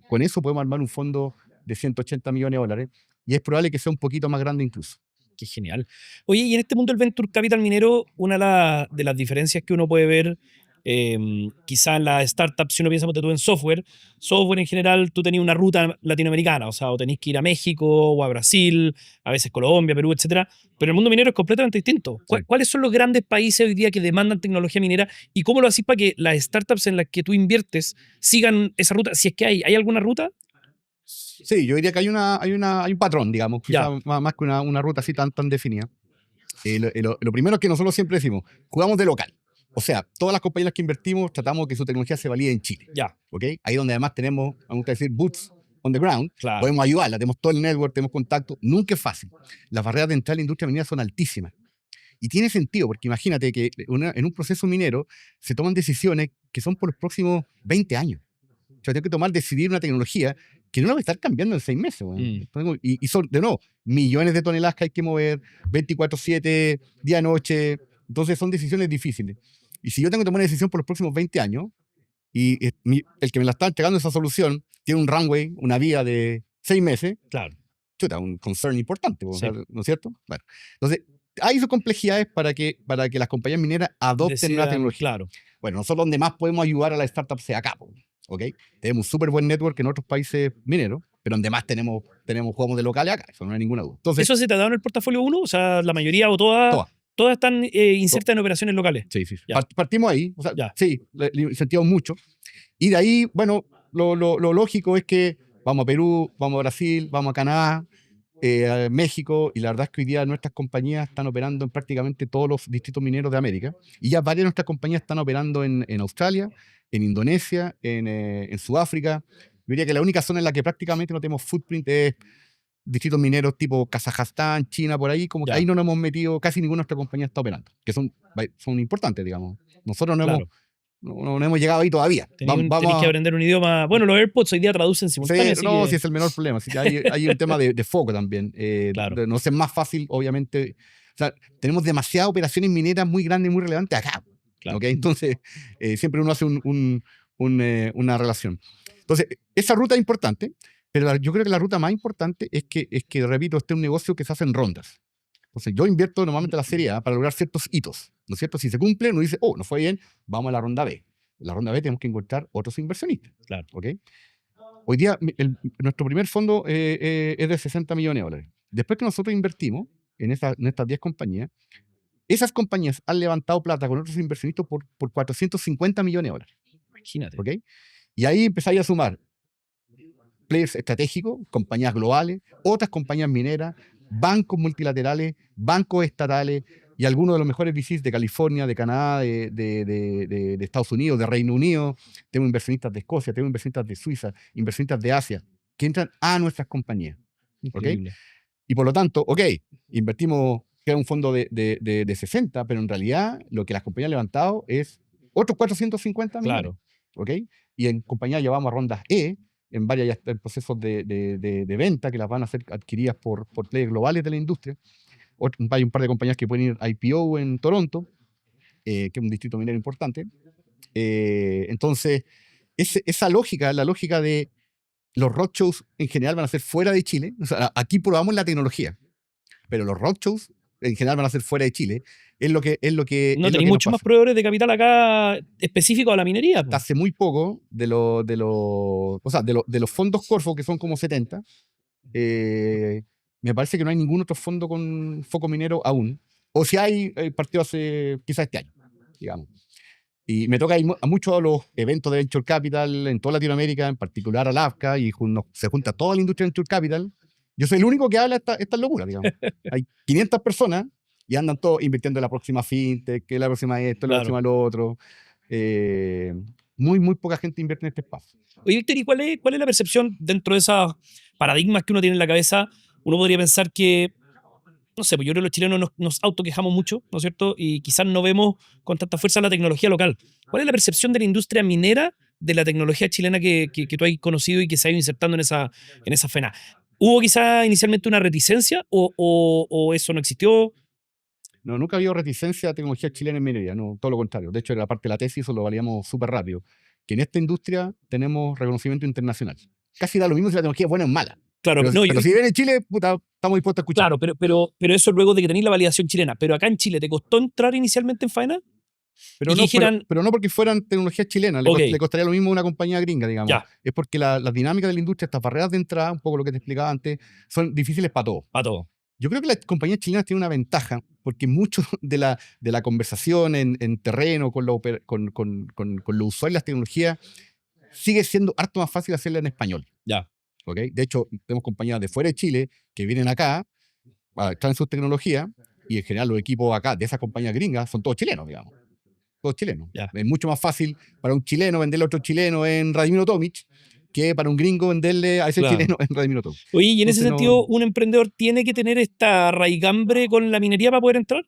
con eso podemos armar un fondo de $180 millones y es probable que sea un poquito más grande incluso. Qué genial. Oye, y en este mundo del Venture Capital minero, una de las diferencias que uno puede ver Quizá en las startups, si uno piensa ponte tú en software en general, tú tenías una ruta latinoamericana, o sea, o tenés que ir a México o a Brasil, a veces Colombia, Perú, etcétera. Pero el mundo minero es completamente distinto. Sí. ¿Cuáles son los grandes países hoy día que demandan tecnología minera y cómo lo haces para que las startups en las que tú inviertes sigan esa ruta? Si es que hay alguna ruta. Sí, yo diría que hay un patrón, digamos, quizás Ya. más que una ruta así tan definida. Lo primero es que nosotros siempre decimos, jugamos de local. O sea, todas las compañías que invertimos tratamos que su tecnología se valide en Chile. Ya, ¿Ok? Ahí donde además tenemos, vamos a decir, boots on the ground, claro. podemos ayudarla, tenemos todo el network, tenemos contacto. Nunca es fácil. Las barreras de entrada a la industria minera son altísimas. Y tiene sentido, porque imagínate que en un proceso minero se toman decisiones que son por los próximos 20 años. O sea, tengo que decidir una tecnología que no la va a estar cambiando en 6 meses. Y son, de nuevo, millones de toneladas que hay que mover, 24/7, día-noche. Entonces son decisiones difíciles. Y si yo tengo que tomar una decisión por los próximos 20 años, y el que me la está entregando esa solución tiene un runway, una vía de 6 meses, Claro. chuta, un concern importante, Sí. ¿no es cierto? Bueno, entonces, hay sus complejidades para que las compañías mineras adopten una tecnología. Claro. Bueno, nosotros donde más podemos ayudar a las startups es acá, ¿ok? Tenemos un súper buen network en otros países mineros, pero donde más jugamos de locales acá, eso no hay ninguna duda. Entonces, ¿Eso se te ha dado en el portafolio 1? O sea, la mayoría o todas están insertas en operaciones locales. sí. Ya. Partimos ahí, o sea, Ya. sí, le incentivamos mucho. Y de ahí, bueno, lo lógico es que vamos a Perú, vamos a Brasil, vamos a Canadá, a México, y la verdad es que hoy día nuestras compañías están operando en prácticamente todos los distritos mineros de América, y ya varias de nuestras compañías están operando en Australia, en Indonesia, en Sudáfrica. Yo diría que la única zona en la que prácticamente no tenemos footprint es distritos mineros tipo Kazajstán, China, por ahí, como que Ya. ahí no nos hemos metido, casi ninguna de nuestras compañías está operando, que son importantes, digamos. Nosotros Claro. no hemos llegado ahí todavía. Tenés que aprender un idioma. Bueno, los AirPods hoy día traducen simultáneamente. Sí, no, sí es el menor problema. Sí, hay un tema de foco también. Claro. No es más fácil, obviamente. O sea, tenemos demasiadas operaciones mineras muy grandes y muy relevantes acá. Claro. ¿Okay? Entonces, siempre uno hace una relación. Entonces, esa ruta es importante, pero yo creo que la ruta más importante es que, repito, este es un negocio que se hace en rondas. Entonces, yo invierto normalmente la serie A para lograr ciertos hitos, ¿no es cierto? Si se cumple, uno dice, oh, no fue bien, vamos a la ronda B. En la ronda B tenemos que encontrar otros inversionistas. Claro. ¿Ok? Hoy día, nuestro primer fondo es de $60 millones. Después que nosotros invertimos en estas 10 compañías, esas compañías han levantado plata con otros inversionistas por $450 millones. Imagínate. ¿Ok? Y ahí empezáis a sumar players estratégicos, compañías globales, otras compañías mineras, bancos multilaterales, bancos estatales y algunos de los mejores VCs de California, de Canadá, de Estados Unidos, de Reino Unido. Tenemos inversionistas de Escocia, tenemos inversionistas de Suiza, inversionistas de Asia, que entran a nuestras compañías. Increíble. Y por lo tanto, invertimos, que es un fondo de 60, pero en realidad lo que las compañías han levantado es otros 450 millones. Claro. ¿Ok? Y en compañías llevamos a rondas E, en varias ya están en procesos de venta que las van a ser adquiridas por players globales de la industria. Hay un par de compañías que pueden ir a IPO en Toronto, que es un distrito minero importante. Entonces, esa lógica, la lógica de los roadshows en general van a ser fuera de Chile. O sea, aquí probamos la tecnología, pero los roadshows en general van a ser fuera de Chile. Es lo que no tenéis muchos más proveedores de capital acá específicos a la minería. Hasta hace muy poco de los fondos Corfo, que son como 70, me parece que no hay ningún otro fondo con foco minero aún. O si hay, partido hace quizás este año, digamos. Y me toca ir a muchos de los eventos de Venture Capital en toda Latinoamérica, en particular a LAFCA, y se junta toda la industria de Venture Capital. Yo soy el único que habla estas locuras, digamos. Hay 500 personas y andan todos invirtiendo en la próxima fintech, que la próxima esto, la próxima lo otro. Muy poca gente invierte en este espacio. Oye, Víctor, ¿y cuál es la percepción dentro de esos paradigmas que uno tiene en la cabeza? Uno podría pensar que, no sé, pues yo creo que los chilenos nos autoquejamos mucho, ¿no es cierto? Y quizás no vemos con tanta fuerza la tecnología local. ¿Cuál es la percepción de la industria minera de la tecnología chilena que tú has conocido y que se ha ido insertando en esa FENA? ¿Hubo quizás inicialmente una reticencia o eso no existió? No, nunca ha habido reticencia a tecnología chilena en minería, no, todo lo contrario. De hecho, en la parte de la tesis eso lo valíamos súper rápido. Que en esta industria tenemos reconocimiento internacional. Casi da lo mismo si la tecnología es buena o mala. Claro, pero si viene en Chile, puta, estamos dispuestos a escuchar. Claro, pero eso luego de que tenéis la validación chilena. Pero acá en Chile, ¿te costó entrar inicialmente en faena? Pero Y no, dijeran, pero no porque fueran tecnologías chilenas, ok, le costaría lo mismo a una compañía gringa, digamos. ya, Es porque la dinámica de la industria, estas barreras de entrada, un poco lo que te explicaba antes, son difíciles para todos. para todo. Yo creo que las compañías chilenas tienen una ventaja, porque mucho de la conversación en terreno con los usuarios de las tecnologías sigue siendo harto más fácil hacerla en español. Ya, ¿Ok? De hecho, tenemos compañías de fuera de Chile que vienen acá, traen sus tecnologías, y en general los equipos acá de esas compañías gringas son todos chilenos, digamos. Todos chilenos. ya. Es mucho más fácil para un chileno venderle a otro chileno en Radimiro Tomic que para un gringo venderle a ese Claro. chileno en Radimiro Tomic. Oye, y en ese Entonces, sentido, ¿un emprendedor tiene que tener esta raigambre con la minería para poder entrar?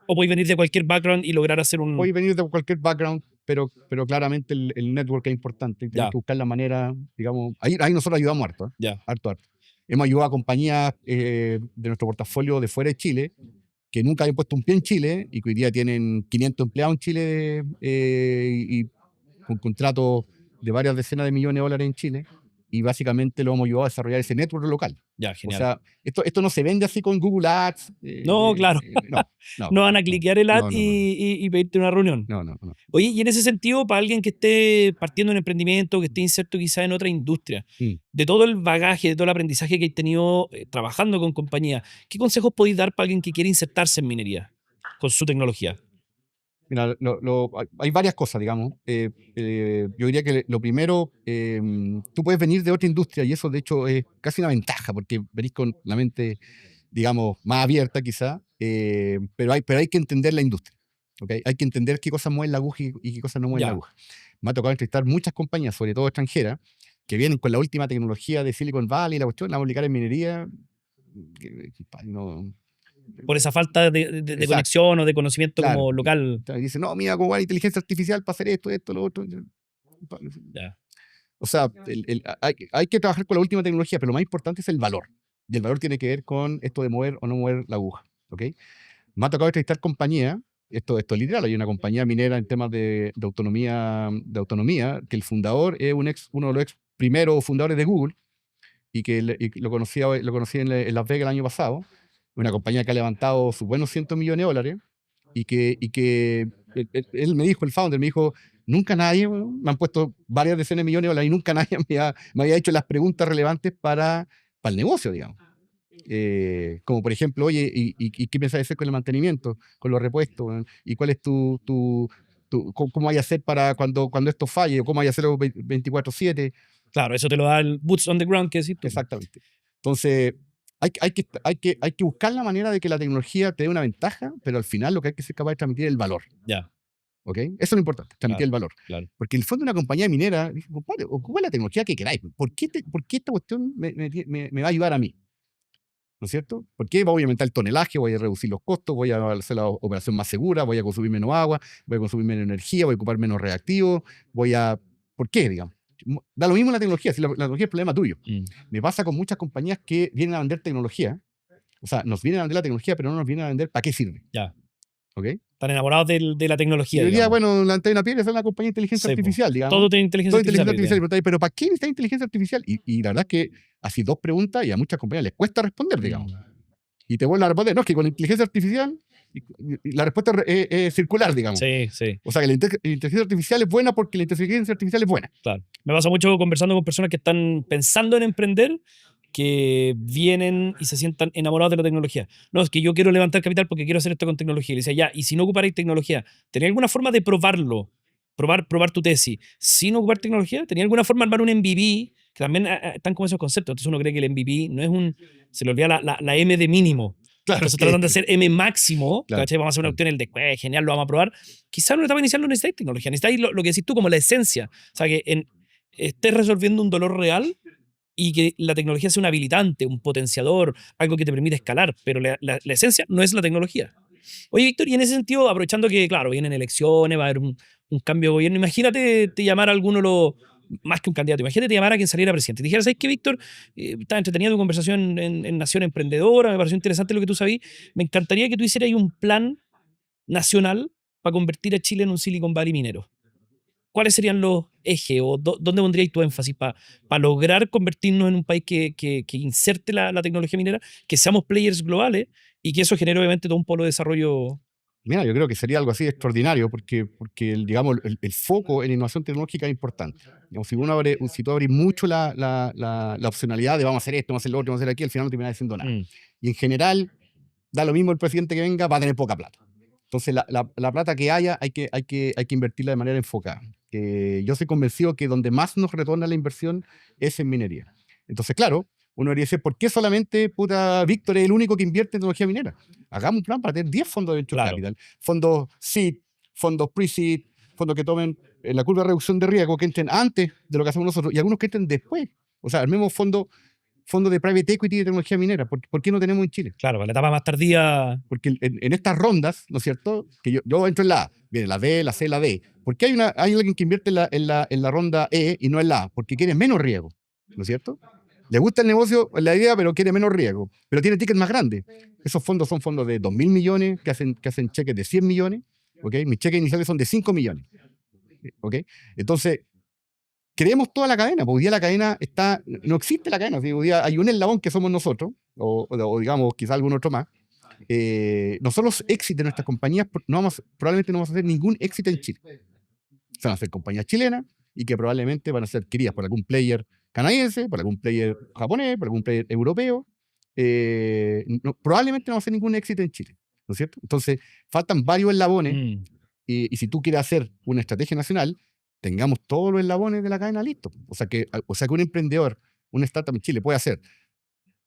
¿O puedes venir de cualquier background y lograr hacer un...? puede venir de cualquier background, pero claramente el network es importante. Y tenemos Ya. que buscar la manera, digamos. Ahí nosotros ayudamos harto, ¿eh? Ya, Harto. Hemos ayudado a compañías de nuestro portafolio de fuera de Chile que nunca habían puesto un pie en Chile y que hoy día tienen 500 empleados en Chile y con contratos de varias decenas de millones de dólares en Chile, y básicamente lo hemos ayudado a desarrollar ese network local. ya, O genial. sea, esto no se vende así con Google Ads. No, claro. No van a cliquear el ad no, y pedirte una reunión. no. Oye, y en ese sentido, para alguien que esté partiendo en emprendimiento, que esté inserto quizá en otra industria, Mm. de todo el bagaje, de todo el aprendizaje que hay tenido trabajando con compañías, ¿qué consejos podéis dar para alguien que quiere insertarse en minería con su tecnología? Mira, hay varias cosas, digamos. Yo diría que lo primero, tú puedes venir de otra industria y eso de hecho es casi una ventaja porque venís con la mente, digamos, más abierta quizá, pero hay que entender la industria. ¿Okay? Hay que entender qué cosas mueven la aguja y qué cosas no mueven Ya. la aguja. Me ha tocado entrevistar muchas compañías, sobre todo extranjeras, que vienen con la última tecnología de Silicon Valley, la cuestión, la vamos a aplicar en minería. No, Por esa falta de Exacto. conexión o de conocimiento Claro. como local. Dice, no, mira, cómo va la inteligencia artificial para hacer esto, lo otro. Ya. O sea, hay que trabajar con la última tecnología, pero lo más importante es el valor. Y el valor tiene que ver con esto de mover o no mover la aguja. ¿Ok? Me ha tocado entrevistar compañía, esto es literal, hay una compañía minera en temas de autonomía, que el fundador es uno de los ex primeros fundadores de Google, y que lo conocí en Las Vegas el año pasado, una compañía que ha levantado sus buenos $100 millones, y que él me dijo, el founder me dijo, nunca nadie, me han puesto varias decenas de millones de dólares y nunca nadie me había hecho las preguntas relevantes para el negocio, digamos. Como por ejemplo, oye, ¿y qué piensas hacer con el mantenimiento, con los repuestos? ¿Y cuál es cómo hay a hacer para cuando esto falle? ¿O cómo hay a hacerlo 24/7? Claro, eso te lo da el boots on the ground que decís tú. Exactamente. Entonces, hay que buscar la manera de que la tecnología te dé una ventaja, pero al final lo que hay que ser capaz de transmitir es el valor. Ya, ¿Ok? Eso es lo importante, transmitir el valor. claro. Porque en el fondo una compañía minera dice, compadre, ocupa la tecnología que queráis. ¿Por qué esta cuestión me va a ayudar a mí? ¿No es cierto? Porque voy a aumentar el tonelaje, voy a reducir los costos, voy a hacer la operación más segura, voy a consumir menos agua, voy a consumir menos energía, voy a ocupar menos reactivos, ¿Por qué, digamos? Da lo mismo la tecnología, si la tecnología es problema tuyo. Me pasa con muchas compañías que vienen a vender tecnología, o sea, nos vienen a vender la tecnología, pero no nos vienen a vender para qué sirve. Ya. ¿Ok? Están enamorados de la tecnología. Y hoy día, digamos. bueno, la antena piel es una compañía de inteligencia Sí, po. artificial, digamos. Todo tiene inteligencia Todo artificial. inteligencia artificial. Y preguntáis, pero ¿para qué necesita inteligencia artificial? Y la verdad es que así dos preguntas y a muchas compañías les cuesta responder, digamos. Y te vuelven a responder, no, es que con la inteligencia artificial, y la respuesta es circular, digamos. Sí, sí, O sea, que la inteligencia artificial es buena porque la inteligencia artificial es buena. claro. Me pasa mucho conversando con personas que están pensando en emprender, que vienen y se sientan enamorados de la tecnología. No, es que yo quiero levantar capital porque quiero hacer esto con tecnología. Y le decía, ya, y si no ocuparais tecnología, ¿tenía alguna forma de probarlo? Probar tu tesis sin ocupar tecnología. ¿Tenía alguna forma de armar un MVP? Que también están como esos conceptos. Entonces uno cree que el MVP no es se le olvida la M de mínimo. Claro, Entonces tratan de hacer M máximo. Claro. ¿Cachai? Vamos a hacer una opción, el después, genial, lo vamos a probar. Quizás en una etapa inicial no necesitáis tecnología. Necesitáis lo que decís tú, como la esencia. O sea, que estés resolviendo un dolor real y que la tecnología sea un habilitante, un potenciador, algo que te permite escalar. Pero la esencia no es la tecnología. Oye, Víctor, y en ese sentido, aprovechando que, claro, vienen elecciones, va a haber un cambio de gobierno, imagínate te llamar a alguno más que un candidato, imagínate te llamar a quien saliera presidente. Dijera, ¿sabes qué, Víctor? Estaba entretenida tu conversación en Nación Emprendedora, me pareció interesante lo que tú sabías. Me encantaría que tú hicieras ahí un plan nacional para convertir a Chile en un Silicon Valley minero. ¿Cuáles serían los ejes o dónde pondrías tu énfasis para lograr convertirnos en un país que inserte la tecnología minera, que seamos players globales y que eso genere obviamente todo un polo de desarrollo Mira, yo creo que sería algo así extraordinario porque digamos, el foco en innovación tecnológica es importante. Digamos, si tú abrís mucho la opcionalidad de vamos a hacer esto, vamos a hacer lo otro, vamos a hacer aquí, al final no terminas haciendo nada. Y en general, da lo mismo el presidente que venga, va a tener poca plata. Entonces, la plata que haya hay que invertirla de manera enfocada. Yo soy convencido que donde más nos retorna la inversión es en minería. Entonces, claro, uno debería decir, ¿por qué solamente Víctor es el único que invierte en tecnología minera? Hagamos un plan para tener 10 fondos de Venture Capital, fondos seed, fondos pre-seed, fondos que tomen la curva de reducción de riesgo, que entren antes de lo que hacemos nosotros, y algunos que entren después. O sea, el mismo fondo de private equity de tecnología minera. ¿Por qué no tenemos en Chile? Claro, la etapa más tardía. Porque en estas rondas, ¿no es cierto? Que yo entro en la A, viene la B, la C, la D. ¿Por qué hay alguien que invierte en la ronda E y no en la A? Porque quiere menos riesgo, ¿no es cierto? Le gusta el negocio, la idea, pero quiere menos riesgo. Pero tiene tickets más grandes. Esos fondos son fondos de 2.000 millones que hacen cheques de 100 millones. ¿Okay? Mis cheques iniciales son de 5 millones. ¿Okay? Entonces, creemos toda la cadena, porque hoy día la cadena no existe la cadena, hoy día hay un eslabón que somos nosotros, o digamos quizá algún otro más. Nosotros los éxitos de nuestras compañías probablemente no vamos a hacer ningún éxito en Chile. Se van a hacer compañías chilenas y que probablemente van a ser adquiridas por algún player canadiense, por algún player japonés, por algún player europeo. Probablemente no va a hacer ningún éxito en Chile, ¿no es cierto? Entonces, faltan varios eslabones y si tú quieres hacer una estrategia nacional, tengamos todos los eslabones de la cadena listos. O sea que un emprendedor, una startup en Chile puede hacer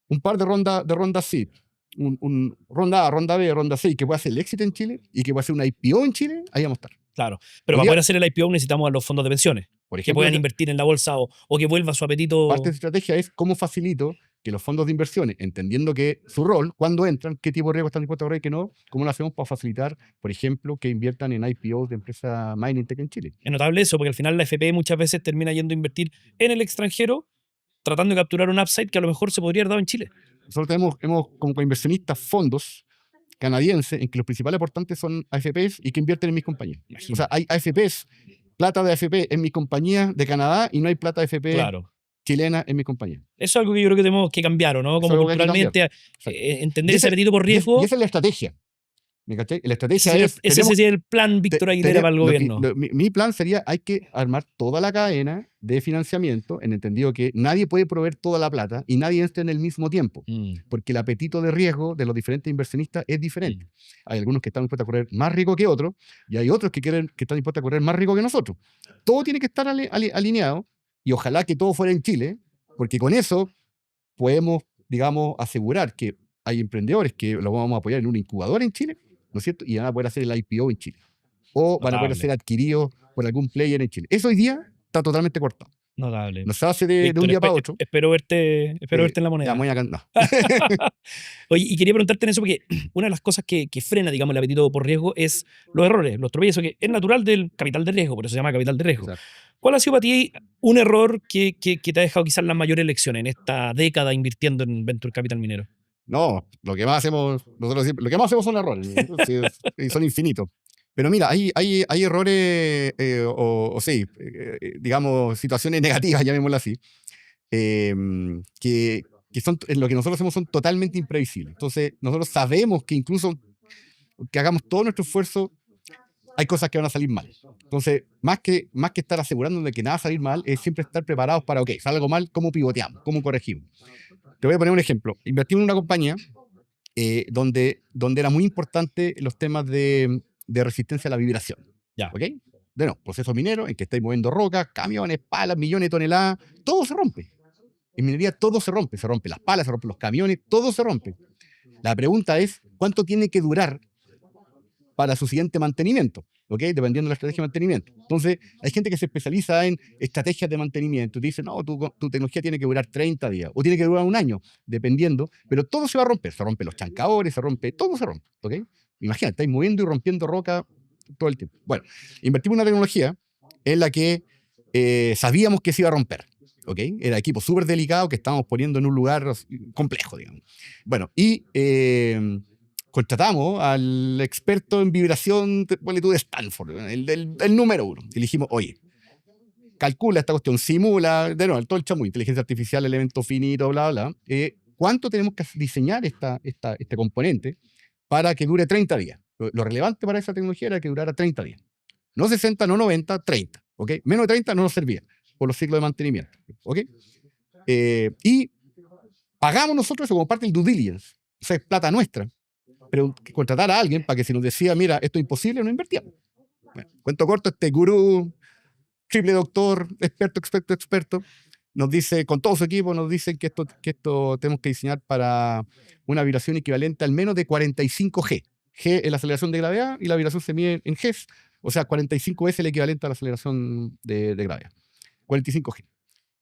un par de rondas seed, un ronda A, ronda B, ronda C, que pueda hacer el éxito en Chile y que pueda hacer una IPO en Chile, ahí vamos a estar. Claro, pero para poder hacer el IPO necesitamos a los fondos de pensiones, por ejemplo, que puedan invertir en la bolsa o que vuelva su apetito. Parte de la estrategia es cómo facilito que los fondos de inversiones, entendiendo que su rol, cuando entran, qué tipo de riesgo están dispuestos a correr y qué no, cómo lo hacemos para facilitar, por ejemplo, que inviertan en IPOs de empresas mining tech en Chile. Es notable eso, porque al final la FP muchas veces termina yendo a invertir en el extranjero, tratando de capturar un upside que a lo mejor se podría haber dado en Chile. Nosotros hemos como inversionistas fondos canadienses en que los principales aportantes son AFPs y que invierten en mis compañías. Imagínate. O sea, hay AFPs, plata de AFP en mis compañías de Canadá y no hay plata de AFP chilena en mis compañías. Eso es algo que yo creo que tenemos que cambiar, ¿no? Como culturalmente entender ese apetito por riesgo. Y esa es la estrategia. ¿Me caché? La estrategia ese sería el plan Víctor Aguilera para el gobierno. Mi plan sería, hay que armar toda la cadena de financiamiento, en entendido que nadie puede proveer toda la plata y nadie entra en el mismo tiempo, porque el apetito de riesgo de los diferentes inversionistas es diferente. Hay algunos que están dispuestos a correr más riesgo que otros y hay otros que están dispuestos a correr más riesgo que nosotros. Todo tiene que estar alineado y ojalá que todo fuera en Chile, porque con eso podemos, digamos, asegurar que hay emprendedores que los vamos a apoyar en una incubadora en Chile, ¿no es cierto? Y van a poder hacer el IPO en Chile. O van a poder ser adquiridos por algún player en Chile. Eso hoy día está totalmente cortado. Notable. No se hace de un día para otro. Espero verte en la moneda. No. Oye, y quería preguntarte en eso, porque una de las cosas que frena, digamos, el apetito por riesgo es los errores, los tropiezos, que es natural del capital de riesgo, por eso se llama capital de riesgo. Exacto. ¿Cuál ha sido para ti un error que te ha dejado quizás las mayores lecciones en esta década invirtiendo en Venture Capital minero? No, lo que más hacemos son errores, y son infinitos. Pero mira, hay errores, digamos, situaciones negativas, llamémoslo así, que son, en lo que nosotros hacemos son totalmente imprevisibles. Entonces, nosotros sabemos que incluso que hagamos todo nuestro esfuerzo, hay cosas que van a salir mal. Entonces, más que estar asegurándonos de que nada va a salir mal, es siempre estar preparados para, ok, sale algo mal, ¿cómo pivoteamos? ¿Cómo corregimos? Te voy a poner un ejemplo. Invertimos en una compañía donde era muy importante los temas de resistencia a la vibración. ¿Ok? Proceso minero en que estáis moviendo rocas, camiones, palas, millones de toneladas, todo se rompe. En minería todo se rompe las palas, se rompen los camiones, todo se rompe. La pregunta es, ¿cuánto tiene que durar para su siguiente mantenimiento? ¿Ok? Dependiendo de la estrategia de mantenimiento. Entonces, hay gente que se especializa en estrategias de mantenimiento. Te dice, no, tu tecnología tiene que durar 30 días o tiene que durar un año, dependiendo, pero todo se va a romper. Se rompen los chancadores, todo se rompe. ¿Ok? Imagínate, estáis moviendo y rompiendo roca todo el tiempo. Bueno, invertimos en una tecnología en la que sabíamos que se iba a romper. ¿Ok? Era equipo súper delicado que estábamos poniendo en un lugar complejo, digamos. Bueno, y contratamos al experto en vibración de Stanford, el número uno. Y le dijimos, oye, calcula esta cuestión, simula, todo el chamuy, inteligencia artificial, elemento finito, bla, bla, ¿cuánto tenemos que diseñar este componente para que dure 30 días? Lo relevante para esa tecnología era que durara 30 días. No 60, no 90, 30. ¿Ok? Menos de 30 no nos servía por los ciclos de mantenimiento. ¿Ok? Y pagamos nosotros eso como parte del due diligence. O sea, es plata nuestra. Pero contratar a alguien para que si nos decía, mira, esto es imposible, no invertíamos. Bueno, cuento corto, este gurú, triple doctor, experto, nos dice, con todo su equipo, nos dicen que esto tenemos que diseñar para una vibración equivalente al menos de 45 G. G es la aceleración de gravedad y la vibración se mide en Gs, o sea, 45 veces el equivalente a la aceleración de gravedad. 45 G.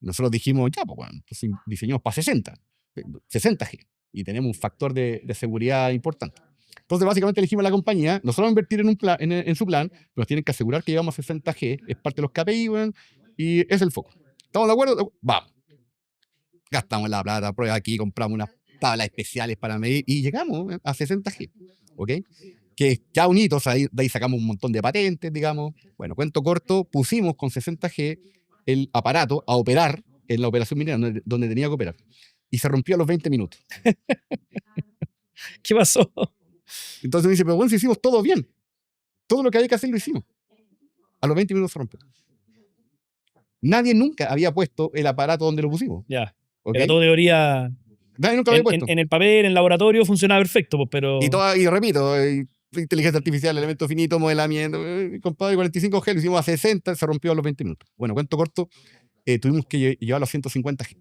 Nosotros dijimos, ya, pues bueno, entonces diseñamos para 60 G, y tenemos un factor de seguridad importante. Entonces, básicamente elegimos la compañía, nosotros vamos a invertir en su plan, pero nos tienen que asegurar que llegamos a 60 G, es parte de los KPI, bueno, y es el foco. ¿Estamos de acuerdo? Vamos. Gastamos la plata, prueba aquí, compramos unas tablas especiales para medir y llegamos a 60 G. ¿Ok? Que es ya un hito, o sea, de ahí sacamos un montón de patentes, digamos. Bueno, cuento corto, pusimos con 60 G el aparato a operar en la operación minera donde tenía que operar. Y se rompió a los 20 minutos. ¿Qué pasó? Entonces me dice, pero bueno, si hicimos todo bien. Todo lo que había que hacer lo hicimos. A los 20 minutos se rompió. Nadie nunca había puesto el aparato donde lo pusimos. Ya. ¿Okay? Era todo teoría. Nadie nunca lo había puesto. En el papel, en el laboratorio, funcionaba perfecto, pues, pero. Y repito, inteligencia artificial, elemento finito, modelamiento. Compadre, 45 G lo hicimos a 60, se rompió a los 20 minutos. Bueno, cuento corto, tuvimos que llevarlo a 150 G.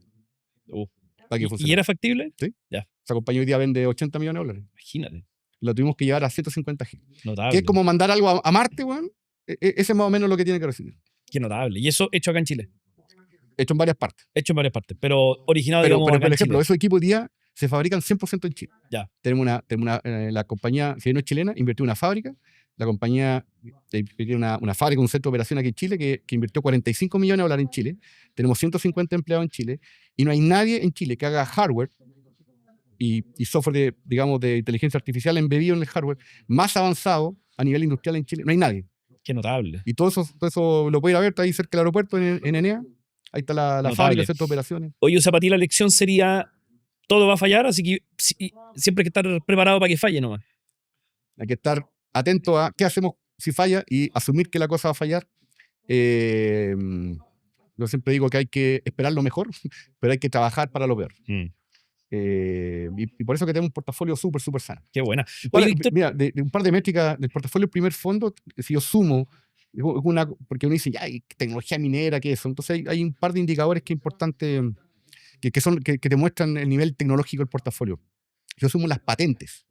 Para que ¿Y era factible? Sí. Ya. Esa compañía hoy día vende $80 millones. Imagínate. Lo tuvimos que llevar a 150 G. Notable. Que es como mandar algo a Marte, weón. Ese es más o menos lo que tiene que recibir. Qué notable. Y eso hecho acá en Chile. Hecho en varias partes. Hecho en varias partes. Pero originado, Pero digamos, por acá en ejemplo, Chile. esos equipos hoy día se fabrican 100% en Chile. Ya. Tenemos la compañía, si no es chilena, invirtió en una fábrica. La compañía invirtió una fábrica, un centro de operación aquí en Chile que invirtió $45 millones en Chile. Tenemos 150 empleados en Chile y no hay nadie en Chile que haga hardware y software de inteligencia artificial embebido en el hardware más avanzado a nivel industrial en Chile. No hay nadie. Qué notable. Y todo eso lo puede ir a ver, está ahí cerca del aeropuerto en Enea. Ahí está la fábrica, el centro de operaciones. Oye, o sea, para ti la lección sería, todo va a fallar, así que siempre hay que estar preparado para que falle nomás. Hay que estar atento a qué hacemos si falla y asumir que la cosa va a fallar. Yo siempre digo que hay que esperar lo mejor, pero hay que trabajar para lo peor. Y por eso que tenemos un portafolio súper sano. Qué buena. Oye, Víctor, mira, de un par de métricas del portafolio del primer fondo, si yo sumo, porque uno dice, ya, hay tecnología minera, ¿qué es eso? Entonces hay un par de indicadores que es importante, que te muestran el nivel tecnológico del portafolio. Yo sumo las patentes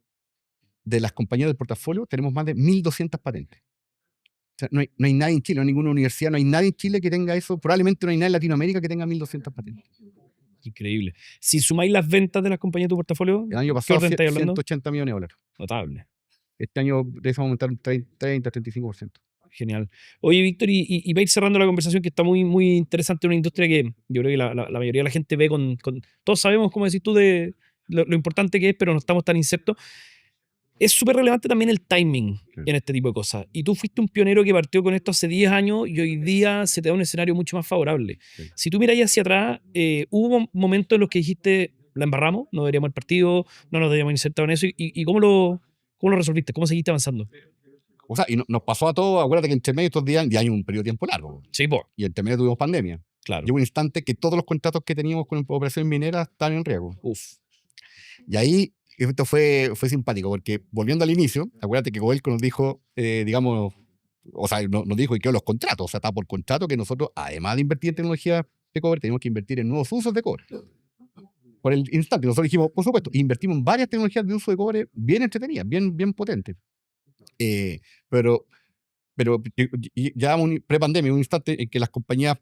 de las compañías del portafolio, tenemos más de 1.200 patentes. O sea, no hay nadie en Chile, no hay ninguna universidad, no hay nadie en Chile que tenga eso. Probablemente no hay nadie en Latinoamérica que tenga 1.200 patentes. Increíble. Si sumáis las ventas de las compañías de tu portafafolio, el año pasado, $180 millones. Notable. Este año debemos aumentar un 30-35%. Genial. Oye, Víctor, y para ir cerrando la conversación, que está muy interesante, una industria que yo creo que la mayoría de la gente ve con todos sabemos, como decís tú, de lo importante que es, pero no estamos tan insertos. Es súper relevante también el timing en este tipo de cosas. Y tú fuiste un pionero que partió con esto hace 10 años y hoy día se te da un escenario mucho más favorable. Sí. Si tú miras hacia atrás, hubo momentos en los que dijiste, la embarramos, no deberíamos el partido, no nos deberíamos insertar en eso. ¿Y cómo lo resolviste? ¿Cómo seguiste avanzando? O sea, y nos pasó a todos. Acuérdate que entre medio de estos días ya hay un periodo de tiempo largo. Sí, pues. Y entre medio tuvimos pandemia. Claro. Llegó un instante que todos los contratos que teníamos con operaciones mineras estaban en riesgo. Uf. Y ahí esto fue simpático, porque volviendo al inicio, acuérdate que Codelco nos dijo, digamos, o sea, nos dijo que los contratos, o sea, está por contrato que nosotros, además de invertir en tecnología de cobre, tenemos que invertir en nuevos usos de cobre. Por el instante, nosotros dijimos, por supuesto, invertimos en varias tecnologías de uso de cobre bien entretenidas, bien potentes. Pero ya pre-pandemia, un instante en que las compañías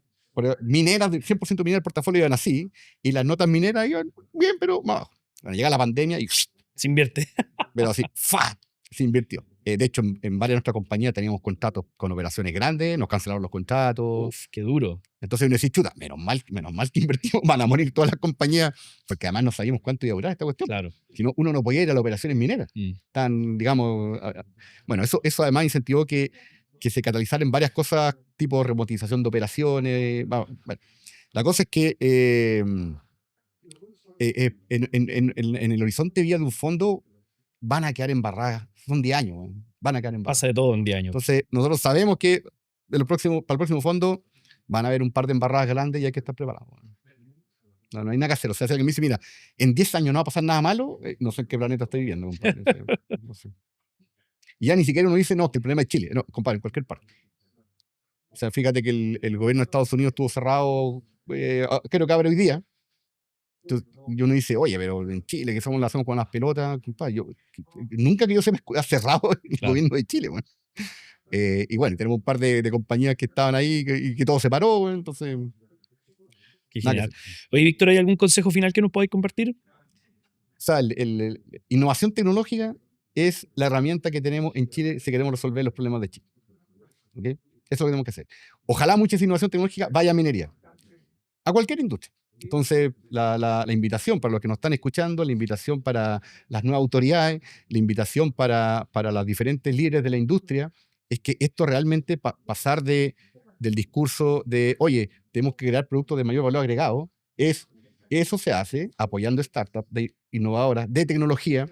mineras, 100% mineras del portafolio iban así, y las notas mineras iban bien, pero más abajo. Bueno, llega la pandemia y se invierte. Pero así, ¡fa! Se invirtió. De hecho, en varias de nuestras compañías teníamos contratos con operaciones grandes, nos cancelaron los contratos. Uf, qué duro. Entonces uno decía, chuta, menos mal que invertimos, van a morir todas las compañías, porque además no sabíamos cuánto iba a durar esta cuestión. Claro. Si no, uno no podía ir a las operaciones mineras. Tan, digamos, bueno, eso además incentivó que se catalizaran varias cosas, tipo remotización de operaciones. Bueno, la cosa es que en el horizonte vía de un fondo van a quedar embarradas. Son 10 años. van a quedar embarrados. Pasa de todo en 10 años. Entonces, nosotros sabemos que para el próximo fondo van a haber un par de embarradas grandes y hay que estar preparados. No hay nada que hacer. O sea, si alguien me dice, mira, en 10 años no va a pasar nada malo, no sé en qué planeta estoy viviendo, compadre. No sé. Y ya ni siquiera uno dice, no, que el problema es Chile. No, compadre, en cualquier parte. O sea, fíjate que el gobierno de Estados Unidos estuvo cerrado, creo que abre hoy día. Entonces, y uno dice, oye, pero en Chile, que somos, la hacemos con las pelotas, compadre, nunca que yo sepa ha cerrado el gobierno de Chile, bueno. Y bueno, tenemos un par de compañías que estaban ahí y que todo se paró, bueno, entonces... Qué genial. Oye, Víctor, ¿hay algún consejo final que nos podáis compartir? O sea, innovación tecnológica es la herramienta que tenemos en Chile si queremos resolver los problemas de Chile. ¿Okay? Eso es lo que tenemos que hacer. Ojalá mucha innovación tecnológica vaya a minería, a cualquier industria. Entonces, la invitación para los que nos están escuchando, la invitación para las nuevas autoridades, la invitación para las diferentes líderes de la industria, es que esto realmente pasar del discurso de, oye, tenemos que crear productos de mayor valor agregado, eso se hace apoyando startups innovadoras de tecnología,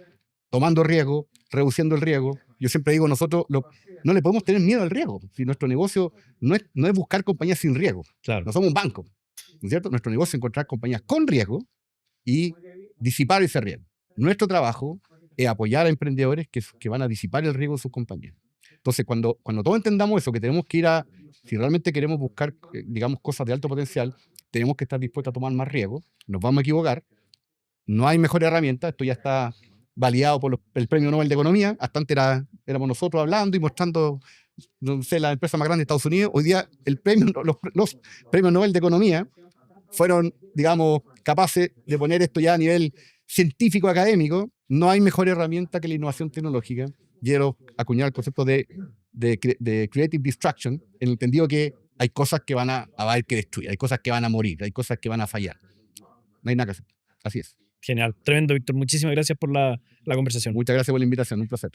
tomando riesgo, reduciendo el riesgo. Yo siempre digo, nosotros no le podemos tener miedo al riesgo. Si nuestro negocio no es buscar compañías sin riesgo. Claro. No somos un banco, ¿no es cierto? Nuestro negocio es encontrar compañías con riesgo y disipar ese riesgo. Nuestro trabajo es apoyar a emprendedores que van a disipar el riesgo de sus compañías. Entonces, cuando todos entendamos eso, que tenemos que si realmente queremos buscar, digamos, cosas de alto potencial, tenemos que estar dispuestos a tomar más riesgo, nos vamos a equivocar, no hay mejor herramienta, esto ya está validado por el Premio Nobel de Economía, hasta antes éramos nosotros hablando y mostrando, no sé, la empresa más grande de Estados Unidos. Hoy día los Premios Nobel de Economía fueron, digamos, capaces de poner esto ya a nivel científico académico. No hay mejor herramienta que la innovación tecnológica. Quiero acuñar el concepto de creative destruction, en el entendido que hay cosas que van a haber que destruir, hay cosas que van a morir, hay cosas que van a fallar. No hay nada que hacer. Así es. Genial. Tremendo, Víctor. Muchísimas gracias por la conversación. Muchas gracias por la invitación. Un placer.